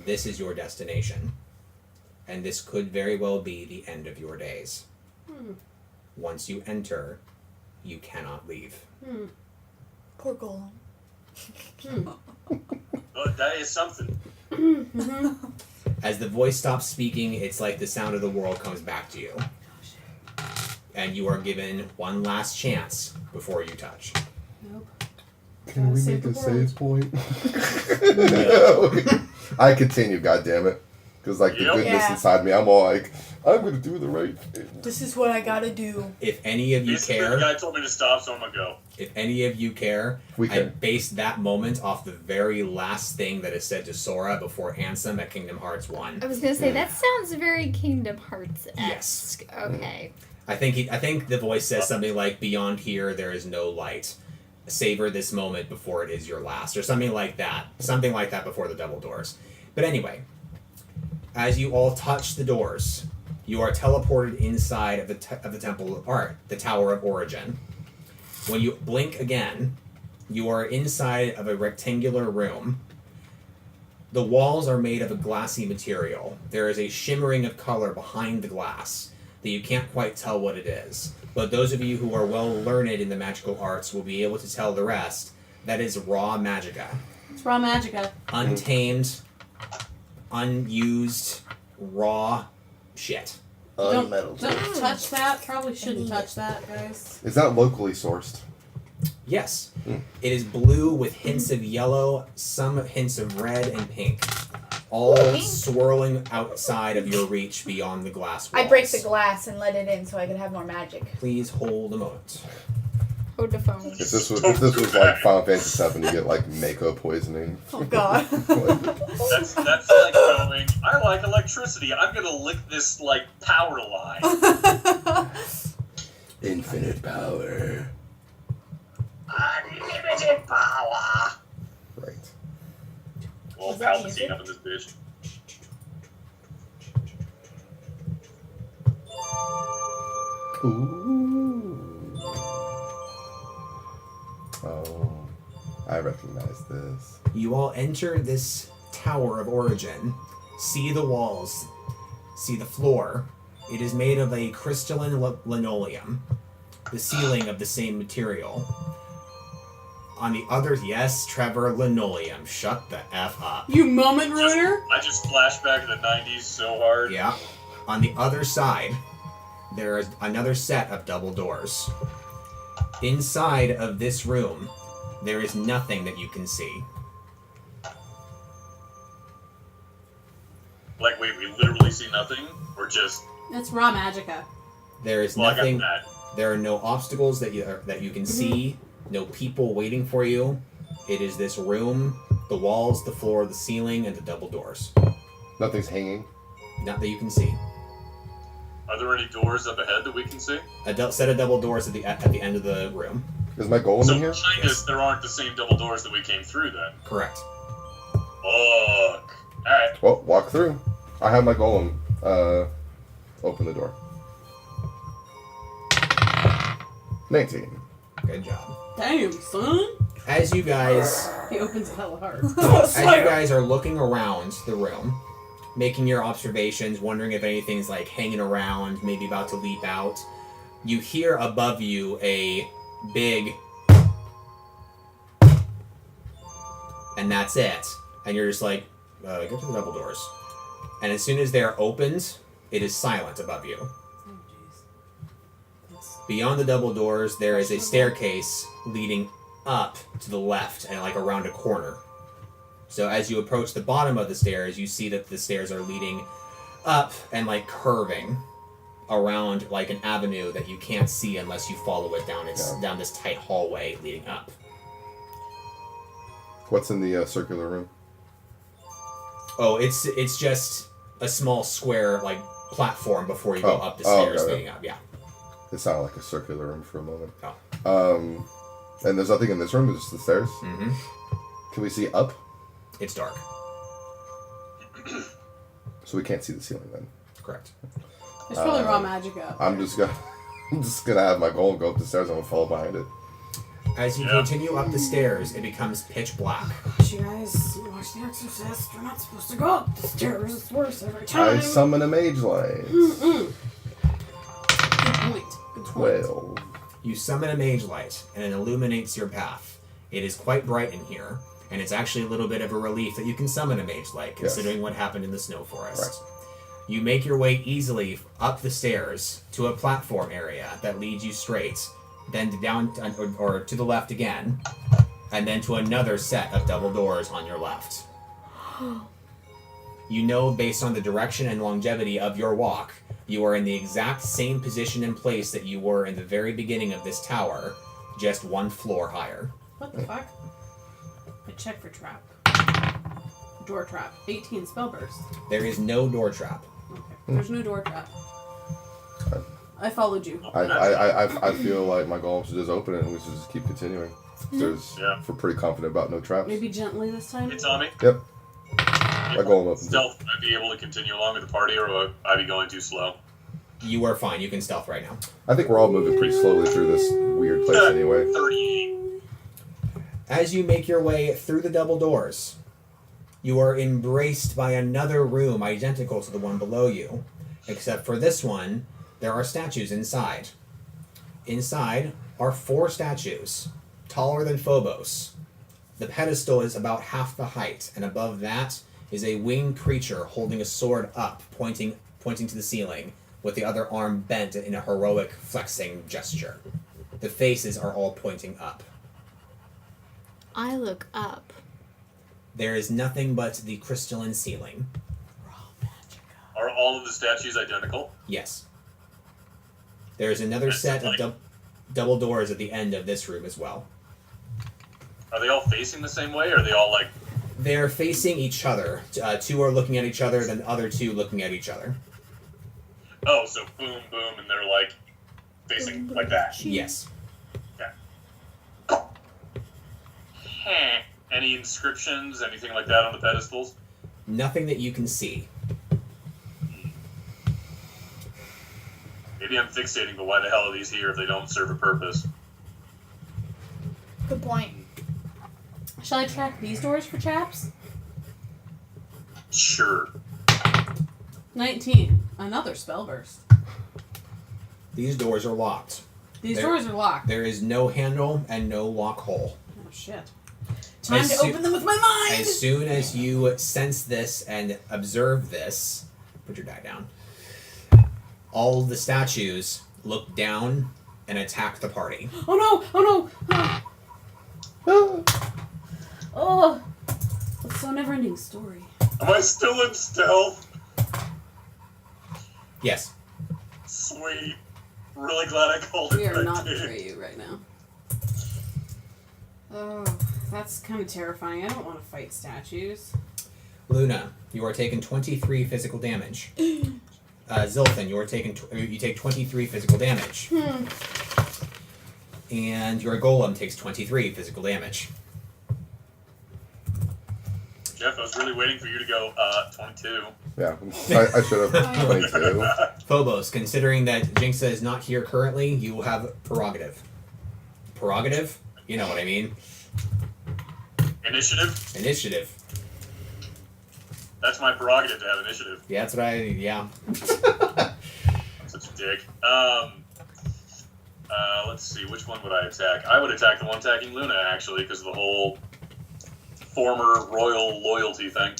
This is your destination. And this could very well be the end of your days. Once you enter, you cannot leave. Poor Golem. Oh, that is something. As the voice stops speaking, it's like the sound of the world comes back to you. And you are given one last chance before you touch. Nope. Can we Save make the a save point? No. I continue, goddammit. Because, like, the Yep. goodness Yeah. inside me, I'm all like, I'm going to do the right thing. This is what I gotta do. If any of you Basically, care, the guy told me to stop, so I'm gonna go. if any of you care, We I care. based that moment off the very last thing that is said to Sora before Ansem at Kingdom Hearts 1. I was gonna say that sounds very Kingdom Hearts Yes. esque. Okay. I think the voice says something like, "Beyond here, there is no light. Savor this moment before it is your last," or something like that. Something like that before the double doors. But anyway, as you all touch the doors, you are teleported inside of the Temple of Art, the Tower of Origin. When you blink again, you are inside of a rectangular room. The walls are made of a glassy material. There is a shimmering of color behind the glass that you can't quite tell what it is. But those of you who are well learned in the magical arts will be able to tell the rest. That is raw magicka. It's raw magica. Untamed, unused, raw shit. Don't Unmetal. touch that. Probably shouldn't touch that, guys. Is that locally sourced? Yes. It is blue with hints of yellow, some hints of red and pink. All Pink? swirling outside of your reach beyond the glass walls. I break the glass and let it in so I could have more magic. Please hold a moment. Hold the phone. If this was like Final Fantasy VII, you get like Mako poisoning. Oh god. That's like going, I like electricity. I'm gonna lick this, like, power line. Infinite power. Unlimited power. Right. Well, Is that Palpatine music? up in this bitch. Ooh. Oh, I recognize this. You all enter this Tower of Origin. See the walls. See the floor. It is made of a crystalline linoleum. The ceiling of the same material. On the other, yes, Trevor, linoleum. Shut the F up. You moment ruiner. I just flashed back to the 90s so hard. Yeah. On the other side, there is another set of double doors. Inside of this room, there is nothing that you can see. Like, wait, we literally see nothing? Or just, It's raw magica. There is well, nothing. I got There are no obstacles that you can see. No people waiting for you. It is this room, the walls, the floor, the ceiling, and the double doors. Nothing's hanging. Not that you can see. that. Are there any doors up ahead that we can see? A set of double doors at the end of the room. Is my golem So in here? behind us, there aren't the same double doors that we came through then. Correct. Fuck. Alright. Well, walk through. I have my golem. Open the door. 19. Good job. Damn, son. As you guys He opens it hella hard. As you guys are looking around the room, making your observations, wondering if anything's like hanging around, maybe about to leap out, you hear above you a big, and that's it. And you're just like, go to the double doors. And as soon as they're opened, it is silent above you. Oh, jeez. Beyond the double doors, there is a staircase leading up to the left and like around a corner. So as you approach the bottom of the stairs, you see that the stairs are leading up and like curving around like an avenue that you can't see unless you follow it down down this tight hallway leading up. What's in the circular room? Oh, it's just a small square like platform before you go up the stairs okay. leading up. Yeah. It sounded like a circular room for a moment. Oh. And there's nothing in this room. It's just the stairs. Mm-hmm. Can we see up? It's dark. So we can't see the ceiling then. Correct. There's probably raw magic up. I'm just gonna have my golem go up the stairs. I'm gonna follow behind it. As you continue up the stairs, it becomes pitch black. You guys watch The Exorcist. You're not supposed to go up the stairs. It's worse every time. I summon a mage light. Good point. Good point. 12. You summon a mage light, and it illuminates your path. It is quite bright in here, and it's actually a little bit of a relief that you can summon a mage light, considering what happened in the snow forest. Right. You make your way easily up the stairs to a platform area that leads you straight, then down or to the left again, and then to another set of double doors on your left. You know, based on the direction and longevity of your walk, you are in the exact same position and place that you were in the very beginning of this tower, just one floor higher. What the fuck? I check for trap. Door trap. 18 spell burst. There is no door trap. Okay. There's no door trap. I followed you. I feel like my golem should just open it and we should just keep continuing. There's, We're pretty confident about no traps. Maybe gently this time? It's on me. Yep. My golem opens it. Stealth, would I be able to continue along with the party, or would I be going too slow? You are fine. You can stealth right now. I think we're all moving pretty slowly through this weird place anyway. 38. As you make your way through the double doors, you are embraced by another room identical to the one below you, except for this one, there are statues inside. Inside are 4 statues, taller than Phobos. The pedestal is about half the height, and above that is a winged creature holding a sword up, pointing to the ceiling, with the other arm bent in a heroic flexing gesture. The faces are all pointing up. I look up. There is nothing but the crystalline ceiling. Are all of the statues identical? Yes. There is another set of double doors at the end of this room as well. Are they all facing the same way, or are they all like... They're facing each other. 2 are looking at each other, then the other 2 looking at each other. Oh, so boom, boom, and they're like facing like that? Yes. Okay. Any inscriptions, anything like that on the pedestals? Nothing that you can see. Maybe I'm fixating, but why the hell are these here if they don't serve a purpose? Good point. Shall I track these doors for traps? Sure. 19. Another spell burst. These doors are locked. These doors are locked. There is no handle and no lock hole. Oh shit. Time to open them with my mind! As soon as you sense this and observe this, put your die down. All the statues look down and attack the party. Oh no! Oh no! Oh! It's so never-ending story. Am I still in stealth? Yes. Sweet. Really glad I called it. We are when I not did. betray you right now. Oh, that's kind of terrifying. I don't want to fight statues. Luna, you are taking 23 physical damage. Zilthan, you take 23 physical damage. And your golem takes 23 physical damage. Jeff, I was really waiting for you to go, 22. Yeah, I should have 22. Phobos, considering that Jinxa is not here currently, you will have prerogative. Prerogative? You know what I mean. Initiative? Initiative. That's my prerogative to have initiative. Yeah, that's what yeah. I'm such a dick. Let's see, which one would I attack? I would attack the one attacking Luna, actually, because of the whole former royal loyalty thing.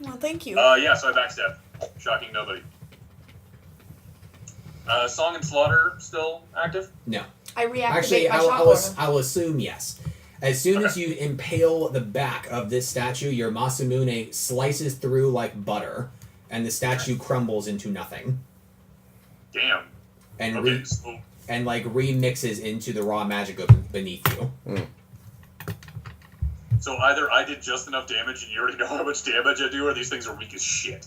Well, thank you. Yeah, so I backstab. Shocking nobody. Song and Slaughter still active? No. I reactivate Actually, my shock order. I'll assume yes. As soon as you impale the back of this statue, your Masamune slices through like butter, and the statue crumbles into nothing. Damn. And Okay, so and like remixes into the raw magic beneath you. So either I did just enough damage and you already know how much damage I do, or these things are weak as shit.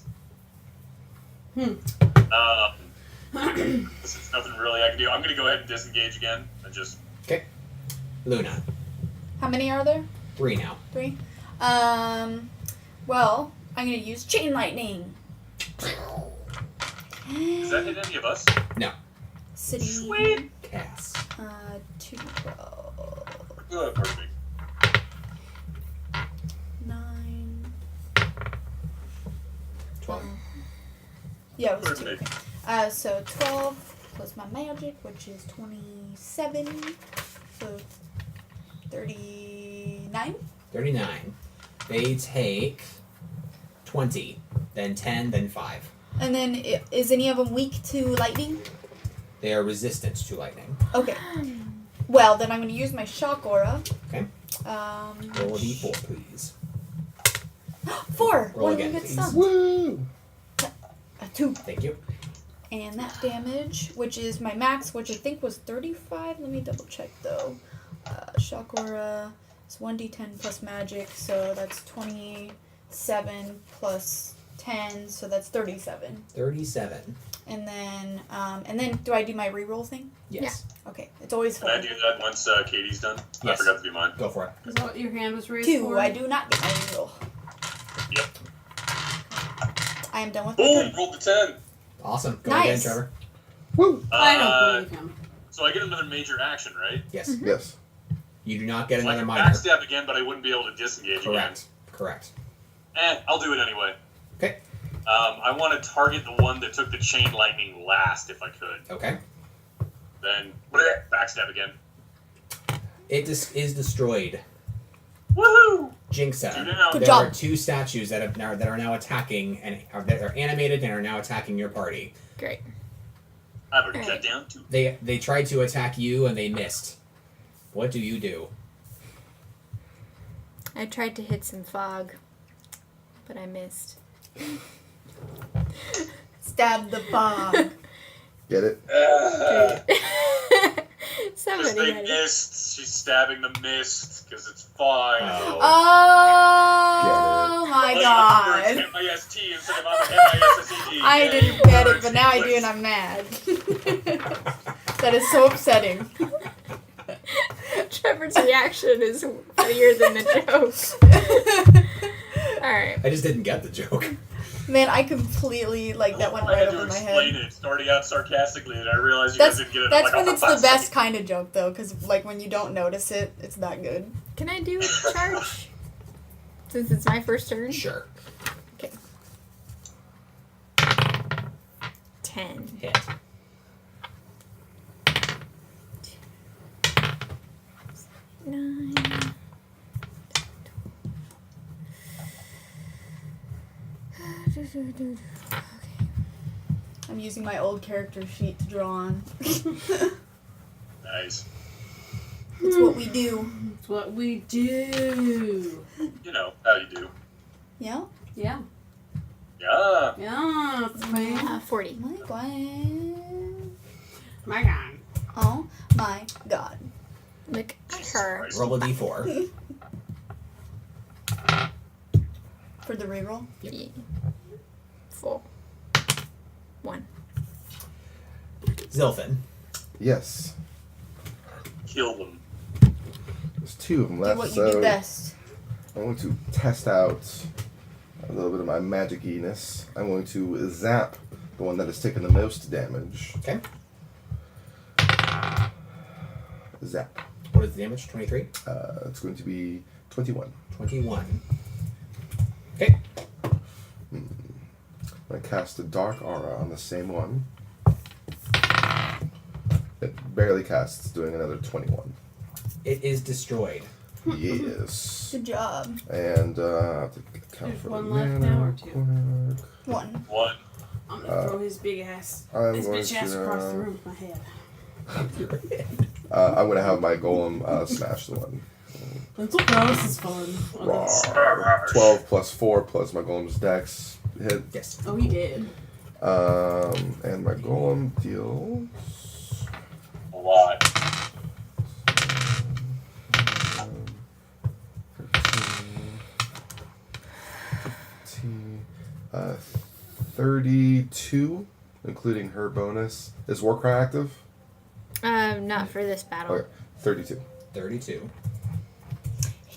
This is nothing really I can do. I'm gonna go ahead and disengage again and just. Okay. Luna. How many are there? 3 now. 3. Well, I'm gonna use chain lightning. Does that hit any of us? No. City. Sweet. Cass. 212. Pardon me. 9. 12. Yeah, it was Pardon 2. me. So 12 plus my magic, which is 27. So 39. 39. They take 20, then 10, then 5. And then is any of them weak to lightning? They are resistant to lightning. Okay. Well, then I'm going to use my shock aura. Okay. Roll a d4, please. 4. Roll One again, of them gets please. stunned. Woo! A 2. Thank you. And that damage, which is my max, which I think was 35. Let me double check though. Shock aura is 1d10 plus magic, so that's 27 plus 10, so that's 37. 37. And then do I do my reroll thing? Yes. Okay, it's always Can 4. I do that once Katie's done? I Yes. forgot to do mine. Go for it. Is that what your hand was raised 2. for? I do not get my reroll. Yep. I am done with my Boom! turn. Rolled the 10. Awesome. Go Nice. again, Trevor. Woo! I don't believe him. So I get another major action, right? Yes. Yes. You do not get So I another can minor. backstab again, but I wouldn't be able to disengage Correct. Correct. again. I'll do it anyway. Okay. I want to target the one that took the chain lightning last, if I could. Okay. Then backstab again. It is destroyed. Woohoo! Jinxa. Do now. Good There job. are 2 statues that are now attacking that are animated and are now attacking your party. Great. I've already cut down 2. They tried to attack you and they missed. What do you do? I tried to hit some fog, but I missed. Stab the fog. Get it? Because Somebody they got it. missed. She's stabbing the mist, because it's fine. Oh. Oh my god. It's M-I-S-T instead of M-I-S-S-E-D. I didn't get it, but now I do and I'm mad. That is so upsetting. Trevor's reaction is funnier than the joke. Alright. I just didn't get the joke. Man, I completely, that went I right had to over my explain head. it, starting out sarcastically, and I realized you guys didn't get it. That's I'm when like, it's oh, the for best fuck's sake. kind of joke, though, because, when you don't notice it, it's that good. Can I do a charge? Since it's my first turn? Sure. 10. Hit. Nine. Okay. I'm using my old character sheet to draw on. Nice. It's what we do. It's what we do. You know, how you do. Yeah? Yeah. Yeah. Yeah. It's fine. 40. My god. My God. Oh my god. Look at her. Roll a d4. For the reroll? Yeah. 4. 1. Zilfin. Yes. Kill them. There's 2 of them Do left, what you so do best. I'm going to test out a little bit of my magic-iness. I'm going to zap the one that has taken the most damage. Okay. Zap. What is the damage? 23? It's going to be 21. 21. Okay. I'm going to cast a Dark Aura on the same one. It barely casts, doing another 21. It is destroyed. Yes. Good job. And I have to account There's for one the left mana now or real two? quick. 1. One. I'm gonna throw his big ass, I'm his going bitch ass to, across the room with my head. I'm going to have my golem smash the one. That's okay. This is fun. Oh, that's- Rawr. 12 plus 4 plus my golem's dex hit. Yes. oh, he did. And my golem deals A lot. 32 including her bonus. Is Warcry active? Not for this battle. Okay, 32. 32.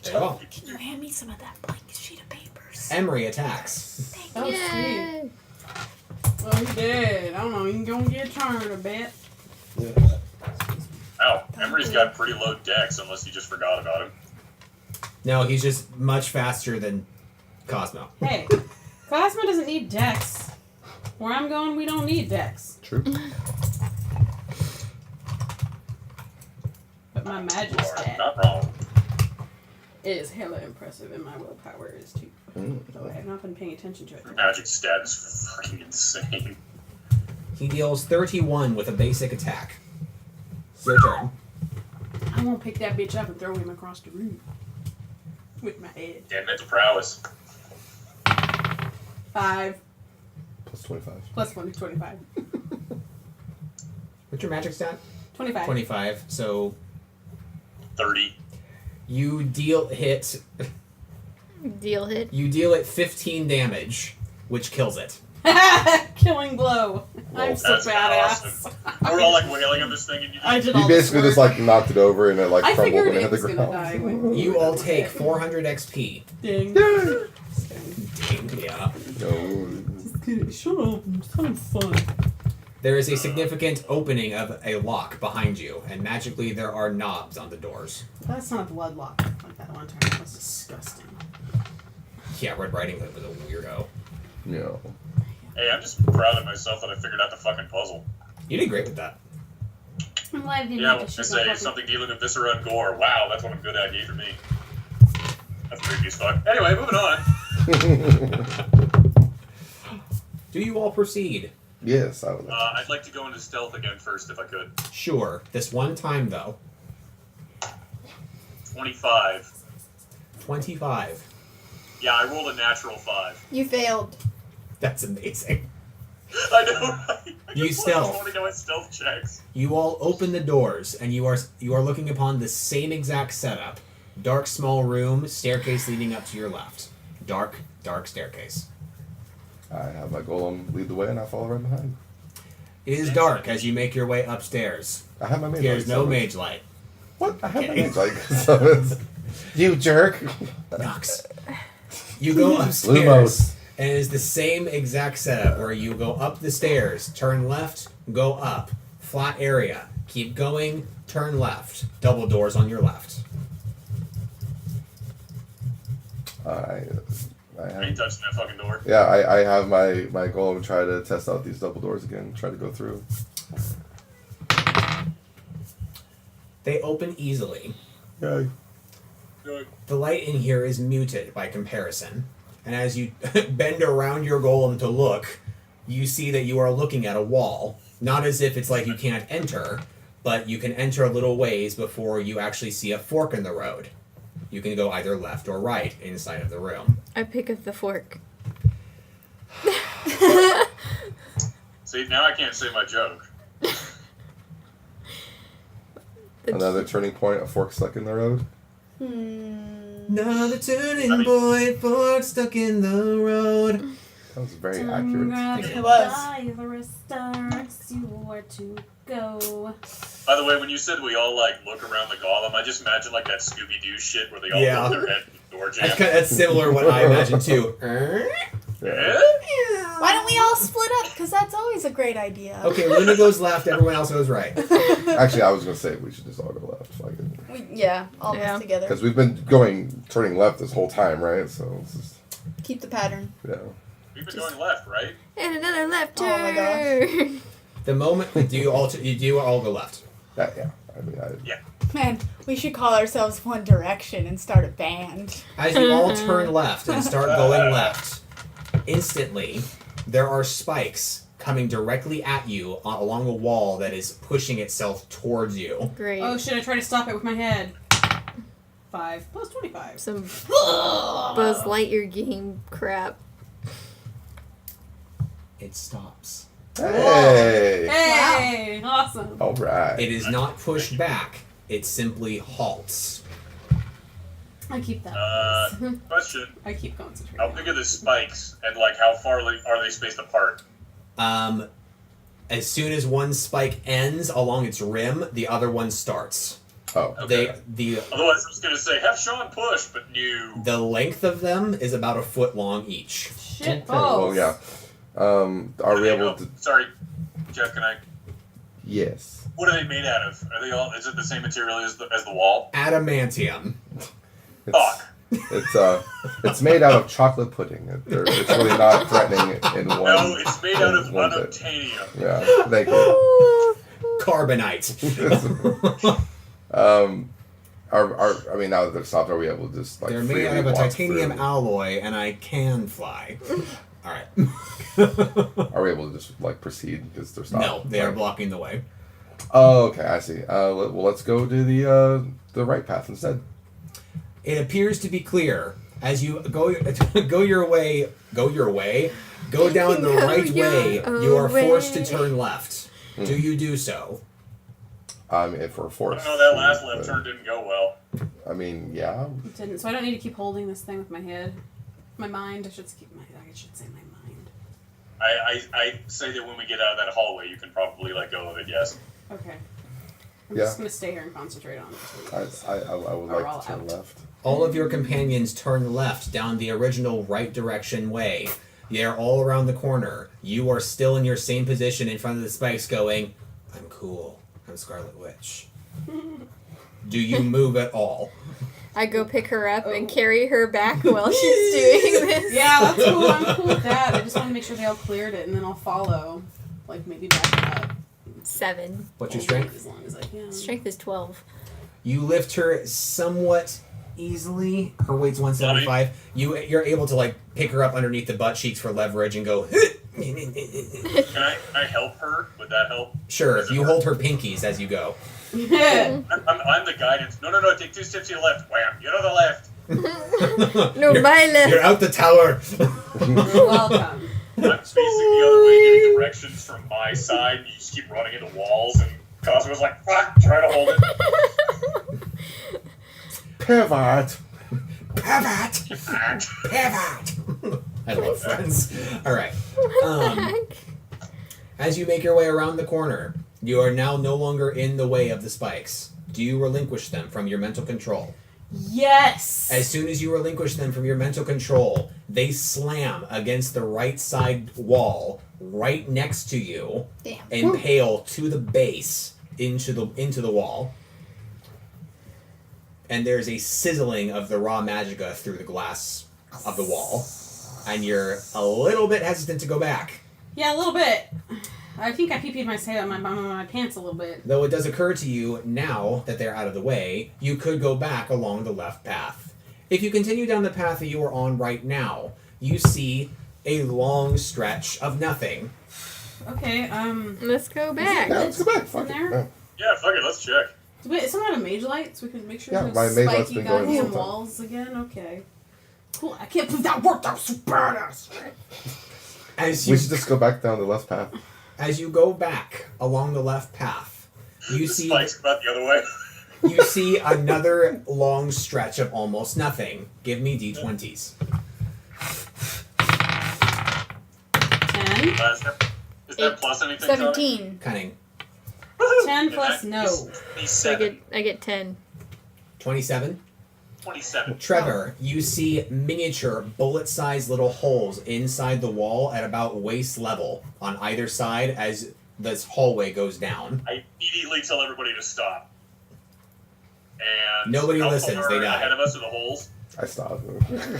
There you go. Can you hand me some of that blank sheet of papers? Emery attacks. Oh, sweet. Yay! Well, he did. I don't know. He gonna get turned a bit. Ow, Emery's got pretty low dex unless you just forgot about him. No, he's just much faster than Cosmo. Hey, Cosmo doesn't need dex. Where I'm going, we don't need dex. True. But my magic You are stat not wrong. is hella impressive, and my willpower is too. Though I have not been paying attention to it. Your magic stat is fucking insane. He deals 31 with a basic attack. Your turn. I'm gonna pick that bitch up and throw him across the room with my head. Damn mental prowess. 5 Plus 25. plus 1 is 25. What's your magic stat? 25. 25. So 30. you deal hit. Deal hit. You deal it 15 damage, which kills it. Killing blow. I'm so That's badass. awesome. We're all like wailing on this thing and you I just... did He all this basically just work. like knocked it over and it like I crumbled figured when it it hit was the gonna ground. die. When You all take 400 XP. Ding. Ding, yeah. No. Shut up. It's kind of fun. There is a significant opening of a lock behind you, and magically there are knobs on the doors. That's not a blood lock like that one time. That was disgusting. Yeah, Red Riding Hood was a weirdo. No. Hey, I'm just proud of myself that I figured out the fucking puzzle. You did great with that. I'm glad you Yeah, I was gonna say, something dealing with viscera and gore. Wow, that's what I'm good at. Yay for me. That's creepy as fuck. Anyway, moving on. Do you all proceed? Yes, I would like I'd like to go into stealth again first if I could. Sure. This one time, though. 25. 25. Yeah, I rolled a natural 5. You failed. That's amazing. I know, right? I You just stealth. want to go at stealth checks. You all open the doors, and you are looking upon the same exact setup. Dark, small room, staircase leading up to your left. Dark, dark staircase. I have my golem lead the way and I follow right behind. It is dark as you make your way upstairs. I have my mage There's light no summoned. mage light. What? I have my Okay. mage light summoned. You jerk. Knox. You go upstairs, Lumos. and it is the same exact setup where you go up the stairs, turn left, go up, flat area, keep going, turn left, double doors on your left. I I ain't have, touching that fucking door. yeah, I have my golem try to test out these double doors again, try to go through. They open easily. Yay. Good. The light in here is muted by comparison, and as you bend around your golem to look, you see that you are looking at a wall. Not as if it's like you can't enter, but you can enter a little ways before you actually see a fork in the road. You can go either left or right inside of the room. I pick up the fork. See, now I can't say my joke. Another turning point, a fork stuck in the road. Another turning I mean- point, fork stuck in the road. That was very accurate. It was. You are to go. By the way, when you said we all like look around the golem, I just imagine like that Scooby Doo shit where they all Yeah. put their head in the door jam. That's similar what I imagine too. Yeah. Eh? Why don't we all split up? Because that's always a great idea. Okay, Luna goes left, everyone else goes right. Actually, I was gonna say we should just all go left. All of us together. Because we've been turning left this whole time, right? So it's just, Keep the pattern. yeah. We've been going left, right? And another left turn. Oh my gosh. The moment you do all go left. Yeah. I mean, Man, we should call ourselves One Direction and start a band. As you all turn left and start going left, instantly there are spikes coming directly at you along a wall that is pushing itself towards you. Great. Oh shit! I tried to stop it with my head. 5 plus 25. Some Buzz Lightyear game crap. It stops. hey! Hey! Awesome. All right. It is not pushed back. It simply halts. I keep that. Question: I keep concentrating. how big are the spikes, and like how far are they spaced apart? As soon as one spike ends along its rim, the other one starts. Oh. Okay. The Otherwise, I was going to say, have Sean push, but no. the length of them is about a foot long each. Shit Okay, balls. well, yeah. Are we able to? Sorry, Jeff, can I? Yes. What are they made out of? Are they all? Is it the same material as the wall? Adamantium. Fuck. It's made out of chocolate pudding. It's really not threatening in one. No, it's made out of one bit. unobtainium. Yeah, thank you. Carbonite. I mean, now that they're stopped, are we able to just like They're made freely out of a walk titanium through? alloy, and I can fly. All right. Are we able to just like proceed because they're stopped? No, they are blocking the way. Oh, okay, I see. Well, let's go to the right path instead. It appears to be clear as you go your way, go down the right way. You are forced to turn left. Do you do so? If we're I forced. know that last left turn didn't go well. I mean, yeah. It didn't. So I don't need to keep holding this thing with my head. My mind. I should say my mind. I say that when we get out of that hallway, you can probably let go of it. Yes. Okay. I'm Yeah. just gonna stay here and concentrate on it. I would Are like all to turn out. left. All of your companions turn left down the original right direction way. They're all around the corner. You are still in your same position in front of the spikes going, I'm cool. I'm Scarlet Witch. Do you move at all? I go pick her up and carry her back while she's doing this. Yeah, that's cool. I'm cool with that. I just want to make sure they all cleared it, and then I'll follow. Like maybe back up. 7. What's your strength? As long as I can. Strength is 12. You lift her somewhat easily. Her weight's 175. You're able to like pick her up underneath the butt cheeks for leverage and go. Can I help her? Would that help? Sure. You hold her pinkies as you go. Yeah. I'm the guidance. No, take 2 steps to your left. Wham! You're to the left. No, my left. You're out the tower. You're welcome. I'm facing the other way, giving directions from my side. And you just keep running into walls, and Cosmo's like, fuck, try to hold it. Pivot. Pivot. I love Friends. All right. As you make your way around the corner, you are now no longer in the way of the spikes. Do you relinquish them from your mental control? Yes. As soon as you relinquish them from your mental control, they slam against the right side wall right next to you. Damn. Impale to the base into the wall. And there's a sizzling of the raw magicka through the glass of the wall. And you're a little bit hesitant to go back. Yeah, a little bit. I think I pee-peed my pants a little bit. Though it does occur to you, now that they're out of the way, you could go back along the left path. If you continue down the path that you are on right now, you see a long stretch of nothing. Okay, Let's go back. Yeah, let's go back. Fuck In it. there? Yeah. Yeah, fuck it, let's check. wait, is someone out of mage light so we can make sure Yeah, there's my no mage light's spiky been going goddamn the whole time. walls again? Okay. Cool, I can't believe that worked out so badass. As We you should just go back down the left path. As you go back along the left path, you The see spike's about the other way. you see another long stretch of almost nothing. Give me d20s. 10. Is that plus anything? Tony? 17. Cunning. Woohoo! 10 And plus that no. is So 27. I get 10. 27. 27. Trevor, you see miniature bullet-sized little holes inside the wall at about waist level on either side as this hallway goes down. I immediately tell everybody to stop. And Nobody how listens, far they die. ahead of us are the holes. I stopped.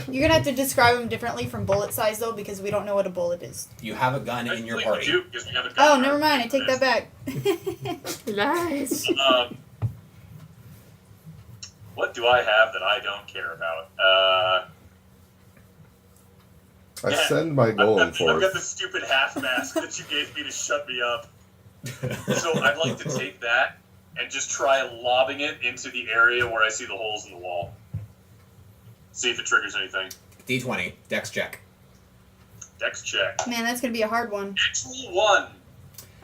You're gonna have to describe them differently from bullet size though, because we don't know what a bullet is. You have a gun in your party. Because we haven't gotten Oh, never mind. I take that back. Nice. What do I have that I don't care about? I send my golem I've got forth. the stupid half mask that you gave me to shut me up. So I'd like to take that and just try lobbing it into the area where I see the holes in the wall. See if it triggers anything. D20, dex check. Dex check. Man, that's gonna be a hard one. Actual 1.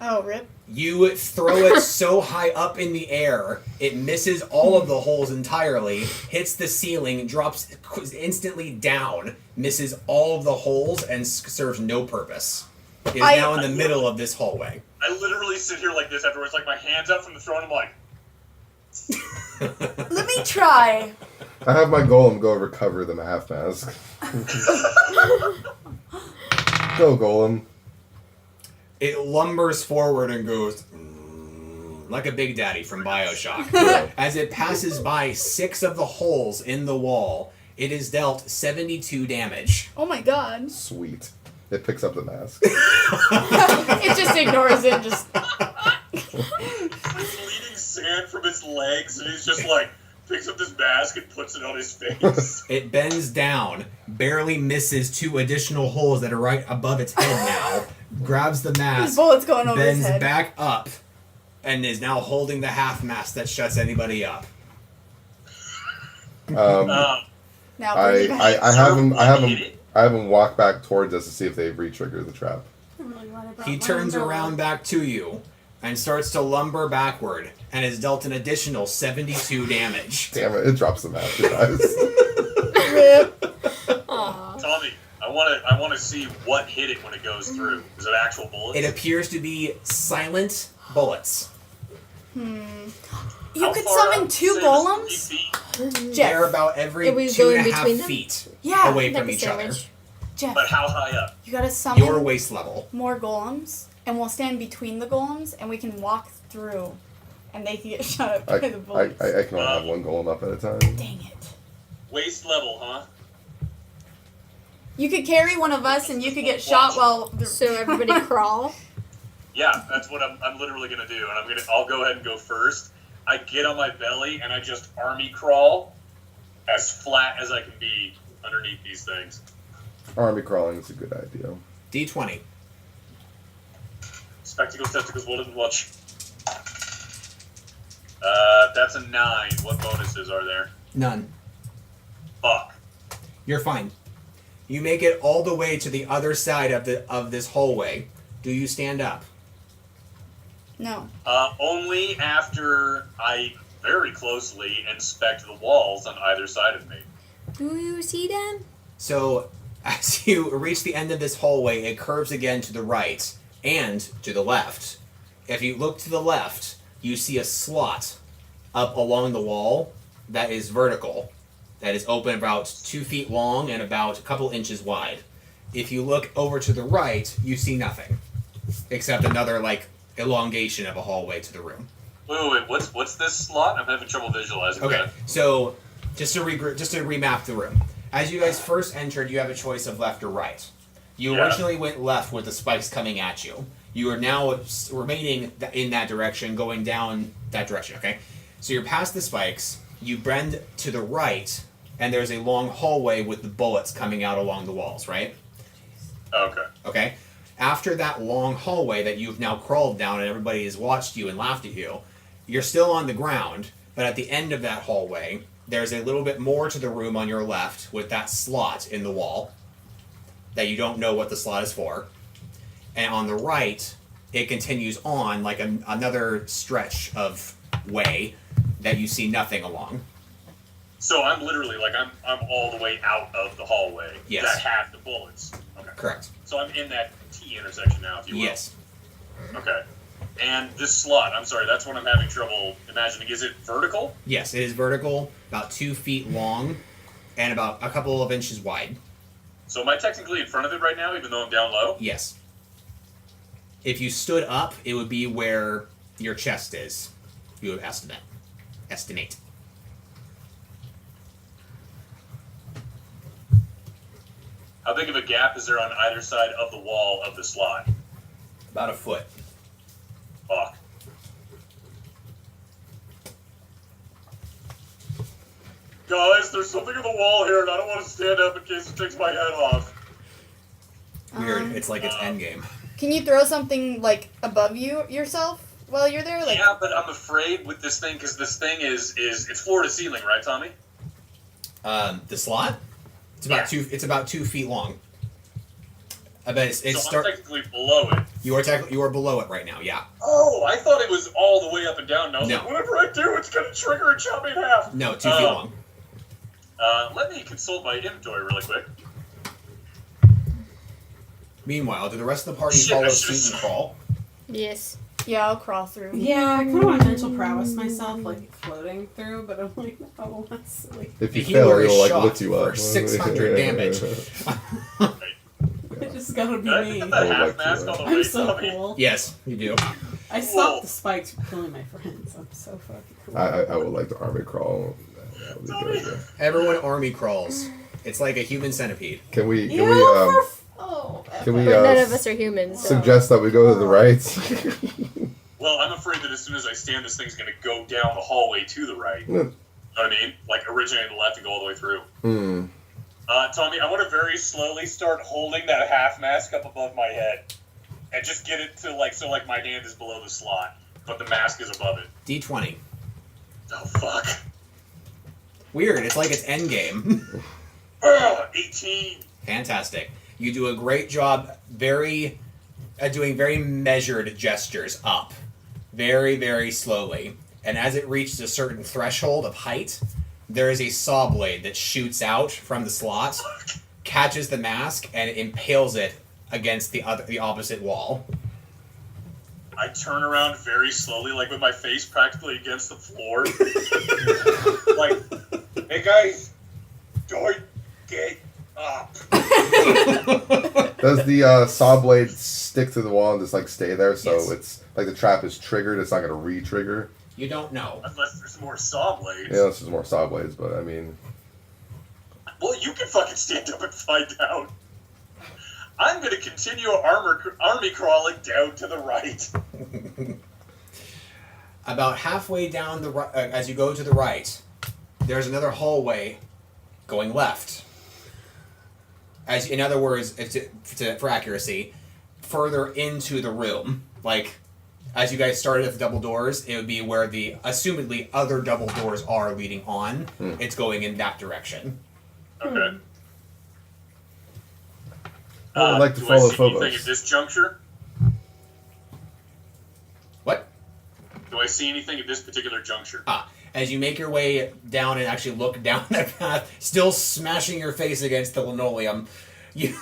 Oh, rip. You throw it so high up in the air, it misses all of the holes entirely, hits the ceiling, drops instantly down, misses all of the holes, and serves no purpose. It is now in the middle of this hallway. I literally sit here like this afterwards, like my hands up from the throne. I'm like, Let me try. I have my golem go recover the half mask. Go, golem. It lumbers forward and goes like a Big Daddy from Bioshock. Yeah. As it passes by 6 of the holes in the wall, it is dealt 72 damage. Oh my god. Sweet. It picks up the mask. It just ignores it. Just. it's bleeding sand from his legs, and he's just like, picks up this mask and puts it on his face. It bends down, barely misses 2 additional holes that are right above its head now, grabs the His mask, bullet's going over his bends head. back up, and is now holding the half mask that shuts anybody up. Now I bring it back. have him walk back towards us to see if they re-trigger the trap. I'm really glad I brought He my turns umbrella. around back to you and starts to lumber backward and is dealt an additional 72 damage. Damn it! It drops the mask, guys. Aw. Tommy, I want to see what hit it when it goes through. Is it actual bullets? It appears to be silent bullets. You How could far summon up? 2 Say golems? 3 feet? Jeff. They're about every It was 2.5 going between them? feet Yeah. away Like from a each other. sandwich. Jeff, But how high up? you gotta summon Your waist level. more golems, and we'll stand between the golems, and we can walk through, and they can get shot up by the bullets. I can only have one golem up at a time. Dang it. Waist level, huh? You could carry one of us, and you could get shot while... So everybody crawl. Yeah, that's what I'm literally gonna do, and I'll go ahead and go first. I get on my belly and I just army crawl as flat as I can be underneath these things. Army crawling is a good idea. D20. Spectacles, testicles, blood, and watch. That's a 9. What bonuses are there? None. Fuck. You're fine. You make it all the way to the other side of this hallway. Do you stand up? No. Only after I very closely inspect the walls on either side of me. Do you see them? So, as you reach the end of this hallway, it curves again to the right and to the left. If you look to the left, you see a slot up along the wall that is vertical, that is open about 2 feet long and about a couple inches wide. If you look over to the right, you see nothing, except another, elongation of a hallway to the room. Wait, what's this slot? I'm having trouble visualizing Okay, that. so just to remap the room. As you guys first entered, you have a choice of left or right. You Yeah. originally went left with the spikes coming at you. You are now remaining in that direction, going down that direction, okay? So you're past the spikes, you bend to the right, and there's a long hallway with the bullets coming out along the walls, right? Okay. Okay? After that long hallway that you've now crawled down and everybody has watched you and laughed at you, you're still on the ground, but at the end of that hallway, there's a little bit more to the room on your left with that slot in the wall that you don't know what the slot is for. And on the right, it continues on like another stretch of way that you see nothing along. So I'm literally I'm all the way out of the hallway Yes. that had the bullets. Okay. Correct. So I'm in that T intersection now, if you will. Yes. Okay. And this slot, I'm sorry, that's what I'm having trouble imagining. Is it vertical? Yes, it is vertical, about 2 feet long, and about a couple of inches wide. So am I technically in front of it right now, even though I'm down low? Yes. If you stood up, it would be where your chest is. You would estimate. How big of a gap is there on either side of the wall of the slot? About a foot. Fuck. Guys, there's something in the wall here, and I don't want to stand up in case it takes my head off. Weird. It's like it's endgame. Can you throw something, above yourself while you're there? Yeah, but I'm afraid with this thing, because this thing is it's floor to ceiling, right, Tommy? The slot? It's about Yeah. It's about 2 feet long. I bet I'm technically below it. You are below it right now. Yeah. Oh, I thought it was all the way up and down. And I was No. like, whatever I do, it's going to trigger and chop me in half. No, 2 feet long. Let me consult my inventory really quick. Meanwhile, do the rest of the party Shit, follow I should've suit and crawl? Yes. Yeah, I'll crawl through. Yeah, I kind of want to mental prowess myself, like floating through, but I'm like, oh, that's silly. If The you fail, healer it'll is like shot lift you up. for 600 damage. It just gotta be Did I me. pick up that Oh, half like mask you, on the I'm way, so Tommy? cool. Yes, you do. I stopped the spikes from killing my friends. I'm so fucking cool. I would like to army crawl. That would be good, yeah. Everyone army crawls. It's like a human centipede. Can we oh, can we But none of us are humans. So. suggest that we go to the right? Well, I'm afraid that as soon as I stand, this thing's going to go down the hallway to the right. You know what I mean? Like, originate the left and go all the way through. Tommy, I want to very slowly start holding that half mask up above my head. And just get it to, like, so, like, my hand is below the slot, but the mask is above it. D20. Oh, fuck. Weird. It's like it's endgame. 18. Fantastic. You do a great job doing very measured gestures up. Very, very slowly. And as it reaches a certain threshold of height, there is a saw blade that shoots out from the slot, catches the mask, and impales it against the opposite wall. I turn around very slowly, like with my face practically against the floor. Like, hey guys, don't get up. Does the saw blade stick to the wall and just like stay there? So Yes. it's like the trap is triggered. It's not going to re-trigger. You don't know. Unless there's more saw blades. Yeah, this is more saw blades, but I mean, Well, you can fucking stand up and find out. I'm gonna continue army crawling down to the right. About halfway down the right, as you go to the right, there's another hallway going left. As in other words, for accuracy, further into the room. Like, as you guys started at the double doors, it would be where the assumedly other double doors are leading on. It's going in that direction. Okay. I would like to do follow I see anything Phobos. at this juncture? What? Do I see anything at this particular juncture? As you make your way down and actually look down that path, still smashing your face against the linoleum, you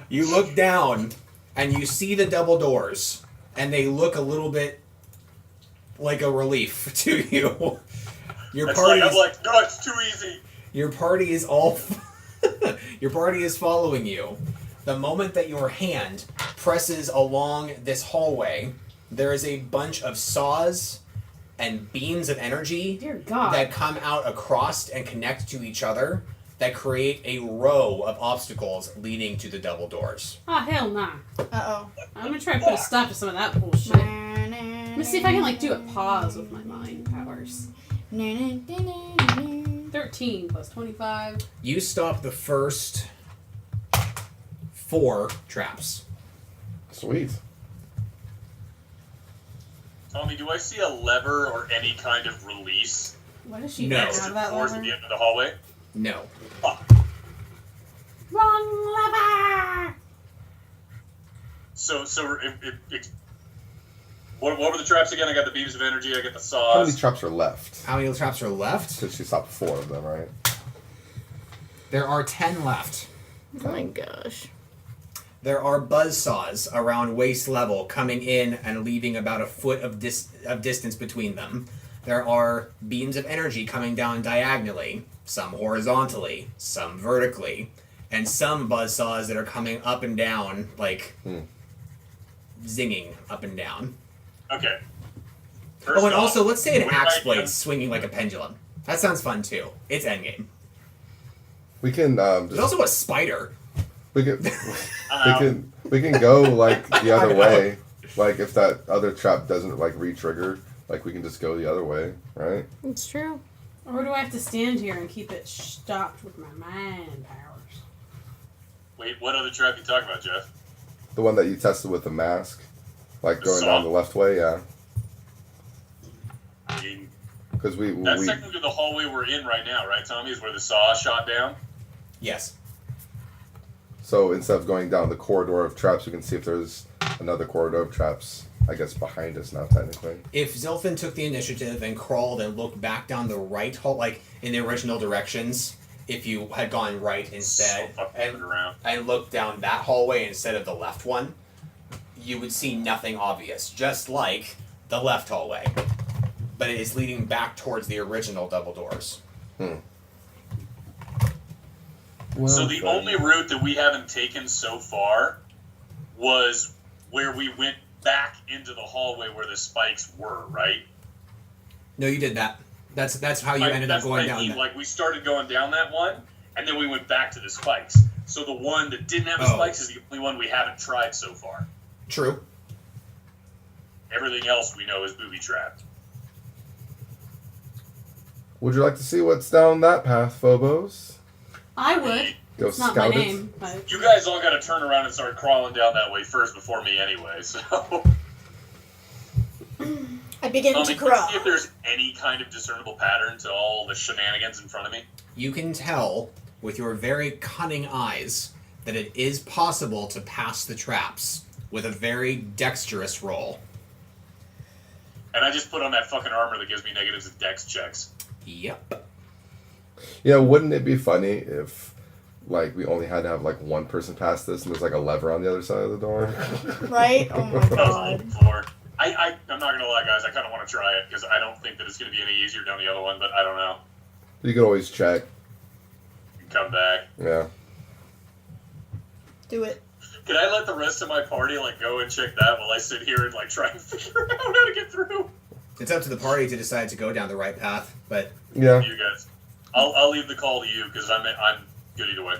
you look down and you see the double doors, and they look a little bit like a relief to you. Your It's party like, I'm is, like, no, it's too easy. your party is all your party is following you. The moment that your hand presses along this hallway, there is a bunch of saws and beams of energy Dear God. that come out across and connect to each other that create a row of obstacles leading to the double doors. Ah, hell nah. Uh-oh. I'm gonna try to put a stop to some of that bullshit. I'm gonna see if I can, like, do a pause with my mind powers. 13 plus 25. You stop the first 4 traps. sweet. Tommy, do I see a lever or any kind of release What does she No. have next to the that doors at lever? the end of the hallway? No. Fuck. Wrong lever! So what were the traps again? I got the beams of energy, I got the How many saws. traps are left? How many traps are left? Because she stopped 4 of them, right? There are 10 left. Oh my gosh. There are buzzsaws around waist level coming in and leaving about a foot of distance between them. There are beams of energy coming down diagonally, some horizontally, some vertically, and some buzzsaws that are coming up and down, like zinging up and down. Okay. Oh, and First also, off, let's say an what axe I blade do- swinging like a pendulum. That sounds fun too. It's endgame. We can There's just also a spider. we can I'm out. we can go like the other I'm way. Like if that other trap doesn't like re-trigger, like we can just go the other way, right? It's true. Or do I have to stand here and keep it stopped with my mind powers? Wait, what other trap you talking about, Jeff? The one that you tested with the mask, like The going saw? down the left way, yeah. I mean, Because that's technically the hallway we're in right now, right, Tommy? Is where the saw shot down? Yes. so instead of going down the corridor of traps, we can see if there's another corridor of traps. I guess behind us now, technically. If Zilfin took the initiative and crawled and looked back down the right hall, like in the original directions, if you had gone right instead So fucking around. and looked down that hallway instead of the left one, you would see nothing obvious, just like the left hallway. But it is leading back towards the original double doors. Well, So the then. only route that we haven't taken so far was where we went back into the hallway where the spikes were, right? No, you did that. That's how you ended up That's going what I down mean. that. Like we started going down that one, and then we went back to the spikes. So the one that didn't have the Oh. spikes is the only one we haven't tried so far. True. Everything else we know is booby trapped. Would you like to see what's down that path, Phobos? I would. Go It's not my scout it. name, but You guys all got to turn around and start crawling down that way first before me anyway. So I begin to can you crawl. see if there's any kind of discernible pattern to all the shenanigans in front of me. You can tell with your very cunning eyes that it is possible to pass the traps with a very dexterous roll. And I just put on that fucking armor that gives me negatives and dex checks. Yep. Yeah, wouldn't it be funny if, like, we only had to have, like, one person pass this and there's, like, a lever on the other side of the door? Right? Oh my That was god. before. I'm not gonna lie, guys. I kind of want to try it because I don't think that it's gonna be any easier down the other one. But I don't know. You could always check. You can come back. Yeah. Do it. Can I let the rest of my party like go and check that while I sit here and like try and figure out how to get through? It's up to the party to decide to go down the right path, but Yeah. You guys, I'll leave the call to you because I'm good either way.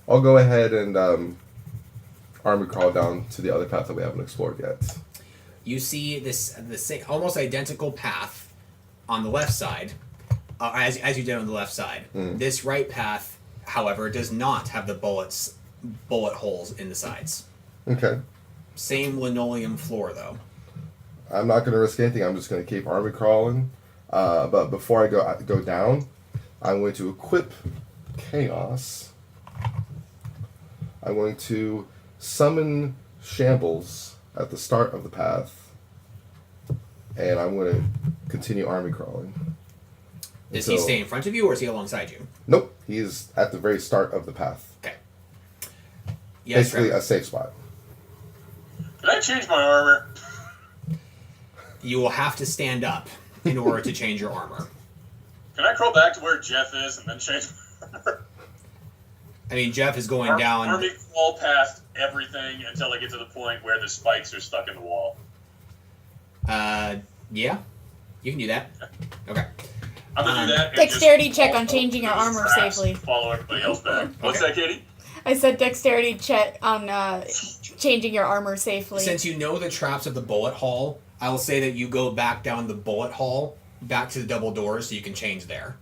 I'll go ahead and army crawl down to the other path that we haven't explored yet. you see the same, almost identical path on the left side, as you did on the left side. This right path, however, does not have the bullet holes in the sides. Okay. Same linoleum floor, though. I'm not going to risk anything. I'm just going to keep army crawling. But before I go down, I'm going to equip Chaos. I'm going to summon Shambles at the start of the path. And I'm going to continue army crawling. Does he stay in front of you, or is he alongside you? Nope. He's at the very start of the path. Okay. Yes, Basically Trevor. a safe spot. Can I change my armor? You will have to stand up in order to change your armor. Can I crawl back to where Jeff is and then change my armor? I mean, Jeff is going down. Army crawl past everything until I get to the point where the spikes are stuck in the wall. Yeah, you can do that. Okay. I'm gonna do that. and Dexterity just check fall on changing your through the armor traps safely. and follow everybody else back. What's that, Katie? I said dexterity check on changing your armor safely. Since you know the traps of the bullet hall, I will say that you go back down the bullet hall, back to the double doors, so you can change there.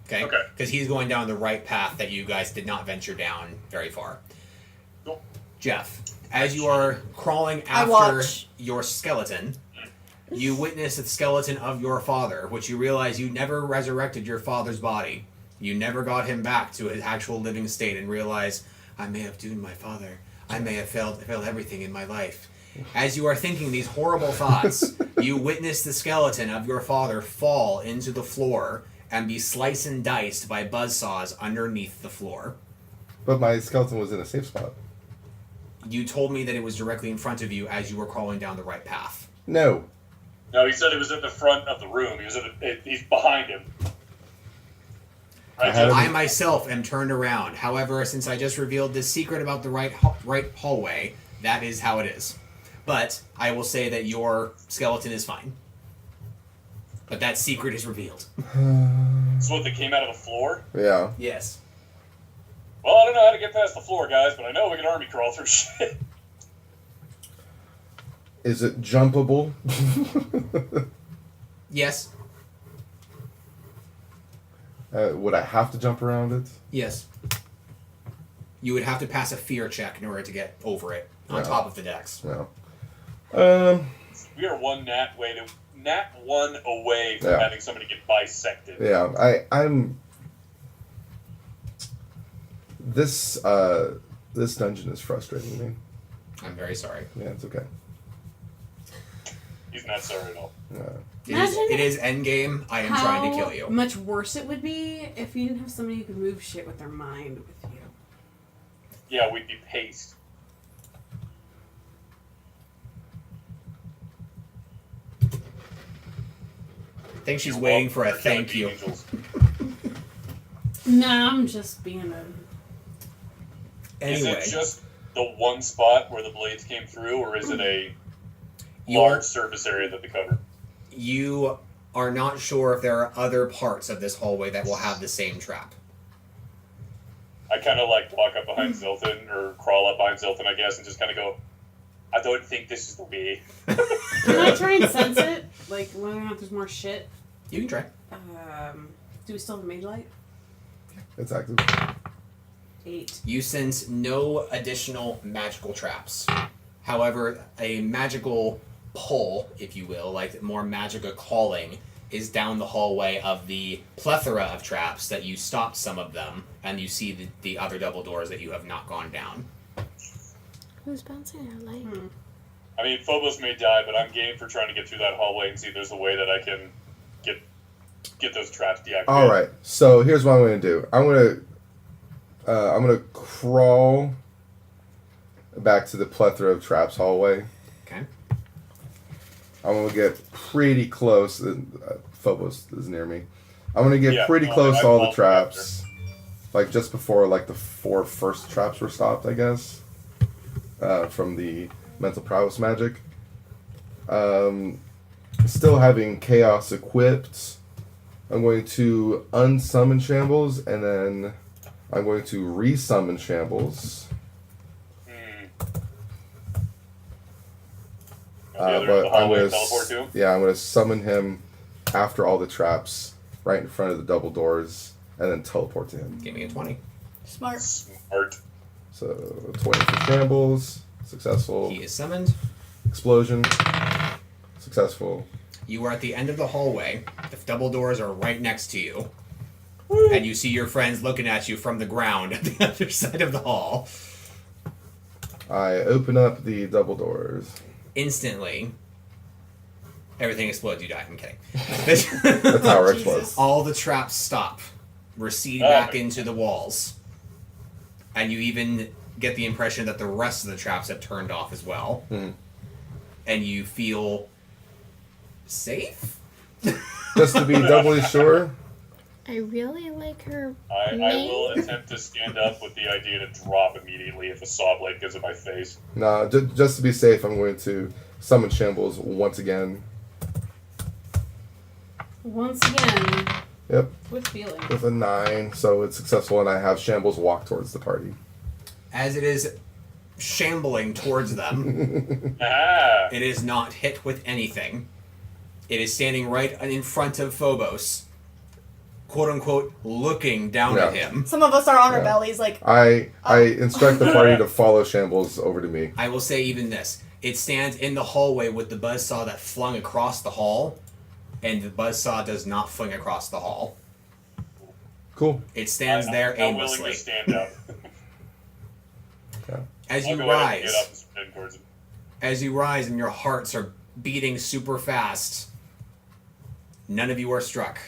Okay? Okay. Because he's going down the right path that you guys did not venture down very far. Cool. Jeff, as you are crawling I after watch. your skeleton, you witness the skeleton of your father, which you realize you never resurrected your father's body. You never got him back to his actual living state, and realize, I may have doomed my father. I may have failed everything in my life. As you are thinking these horrible thoughts, you witness the skeleton of your father fall into the floor and be sliced and diced by buzzsaws underneath the floor. But my skeleton was in a safe spot. You told me that it was directly in front of you as you were crawling down the right path. No. No, he said it was at the front of the room. He's behind him. Right, I had Jeff? him- I myself am turned around. However, since I just revealed this secret about the right hallway, that is how it is. But I will say that your skeleton is fine. But that secret is revealed. It's what that came out of the floor. Yeah. Yes. Well, I don't know how to get past the floor, guys, but I know we can army crawl through shit. Is it jumpable? Yes. Would I have to jump around it? Yes. You would have to pass a fear check in order to get over it on Yeah. top of the dex. No. We are one nat one away from Yeah. having somebody get bisected. Yeah. I'm. This dungeon is frustrating me. I'm very sorry. Yeah, it's okay. He's not sorry at all. Yeah. It is endgame. I am trying to kill you. How much worse it would be if you didn't have somebody who could move shit with their mind with you. Yeah, we'd be paced. I think she's waiting for a thank you. Nah, I'm just being a... Anyway. Is it just the one spot where the blades came through, or is it a large surface area that they cover? You are not sure if there are other parts of this hallway that will have the same trap. I kind of like walk up behind Zilton, or crawl up behind Zilton, I guess, and just kind of go, I don't think this is the way. Can I try and sense it? Like, whether or not there's more shit? You can try. Do we still have mage light? It's active. 8. You sense no additional magical traps. However, a magical pull, if you will, like more magical calling, is down the hallway of the plethora of traps that you stopped some of them, and you see the other double doors that you have not gone down. Who's bouncing our light? I mean, Phobos may die, but I'm game for trying to get through that hallway and see if there's a way that I can get those traps deactivated. All right. So here's what I'm going to do. I'm going to crawl back to the plethora of traps hallway. Okay. I'm going to get pretty close. Phobos is near me. I'm going to get pretty close to all the traps. Like just before like the 4 first traps were stopped, I guess. From the mental prowess magic. Still having chaos equipped. I'm going to unsummon Shambles, and then I'm going to resummon Shambles. But I'm going to summon him after all the traps, right in front of the double doors, and then teleport to him. Give me a 20. Smart. So 20 for Shambles, successful. He is summoned. Explosion, successful. You are at the end of the hallway. The double doors are right next to you. And you see your friends looking at you from the ground at the other side of the hall. I open up the double doors. Instantly, everything explodes. You die. I'm kidding. The tower explodes. All the traps stop, recede back into the walls. And you even get the impression that the rest of the traps have turned off as well. And you feel safe? Just to be doubly sure. I really like her. I will attempt to stand up with the idea to drop immediately if a saw blade goes in my face. No, just to be safe, I'm going to summon Shambles once again. Once again. Yep. With feeling. With a 9, so it's successful, and I have Shambles walk towards the party. As it is shambling towards them, it is not hit with anything. It is standing right in front of Phobos, quote-unquote, looking down at him. Some of us are on our bellies, like... I instruct the party to follow Shambles over to me. I will say even this. It stands in the hallway with the buzzsaw that flung across the hall, and the buzzsaw does not fling across the hall. Cool. It stands there aimlessly. I'm willing to stand up. As you rise and your hearts are beating super fast, none of you are struck.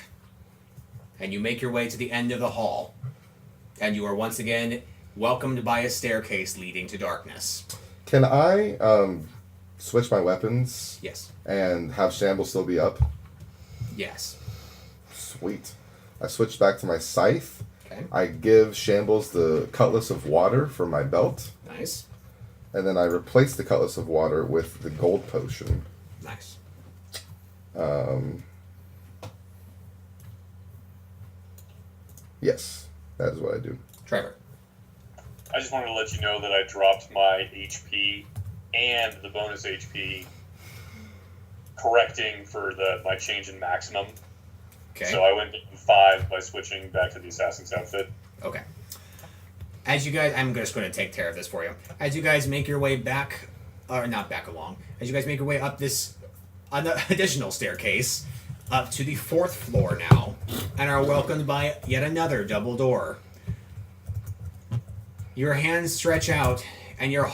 And you make your way to the end of the hall. And you are once again welcomed by a staircase leading to darkness. Can I switch my weapons? Yes. And have Shambles still be up? Yes. Sweet. I switch back to my scythe. Okay. I give Shambles the Cutlass of Water for my belt. Nice. And then I replace the Cutlass of Water with the Gold Potion. Nice. Yes, that is what I do. Trevor. I just wanted to let you know that I dropped my HP and the bonus HP, correcting for my change in maximum. Okay. So I went down 5 by switching back to the assassin's outfit. Okay. As you guys, I'm just going to take care of this for you. As you guys make your way back, or not back along, as you guys make your way up this additional staircase, up to the 4th floor now, and are welcomed by yet another double door. Your hands stretch out, and your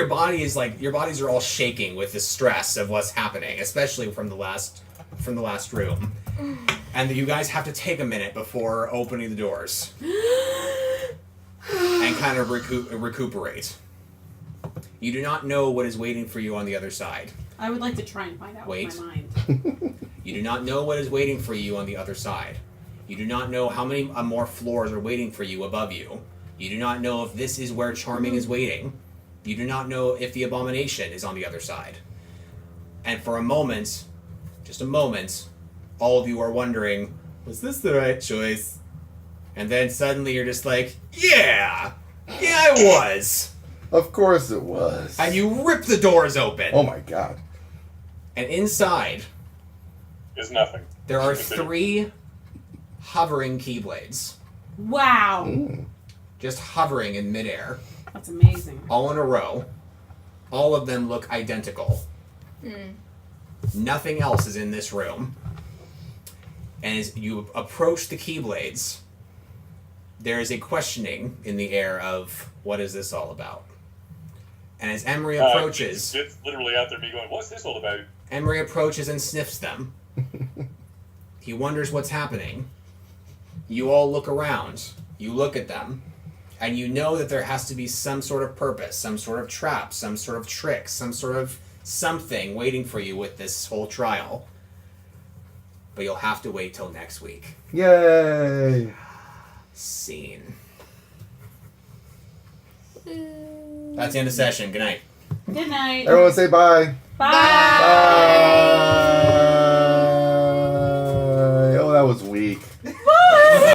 bodies are all shaking with the stress of what's happening, especially from the last from the last room, and you guys have to take a minute before opening the doors and kind of recuperate. You do not know what is waiting for you on the other side. I would like to try and find out Wait. with my mind. You do not know what is waiting for you on the other side. You do not know how many more floors are waiting for you above you. You do not know if this is where Charming is waiting. You do not know if the Abomination is on the other side. And for a moment, just a moment, all of you are wondering, was this the right choice? And then suddenly you're just like, yeah, it was. Of course it was. And you rip the doors open. Oh my god. And inside, Is nothing. there are Continue. 3 hovering keyblades. Wow. Just hovering in midair. That's amazing. All in a row. All of them look identical. Nothing else is in this room. And as you approach the Keyblades, there is a questioning in the air of, what is this all about? And as Emery approaches, It's literally out there me going, what's this all about? Emery approaches and sniffs them. He wonders what's happening. You all look around. You look at them. And you know that there has to be some sort of purpose, some sort of trap, some sort of trick, some sort of something waiting for you with this whole trial. But you'll have to wait till next week. Yay! Scene. That's the end of session. Good night. Good night. Everyone say bye. Bye. Bye.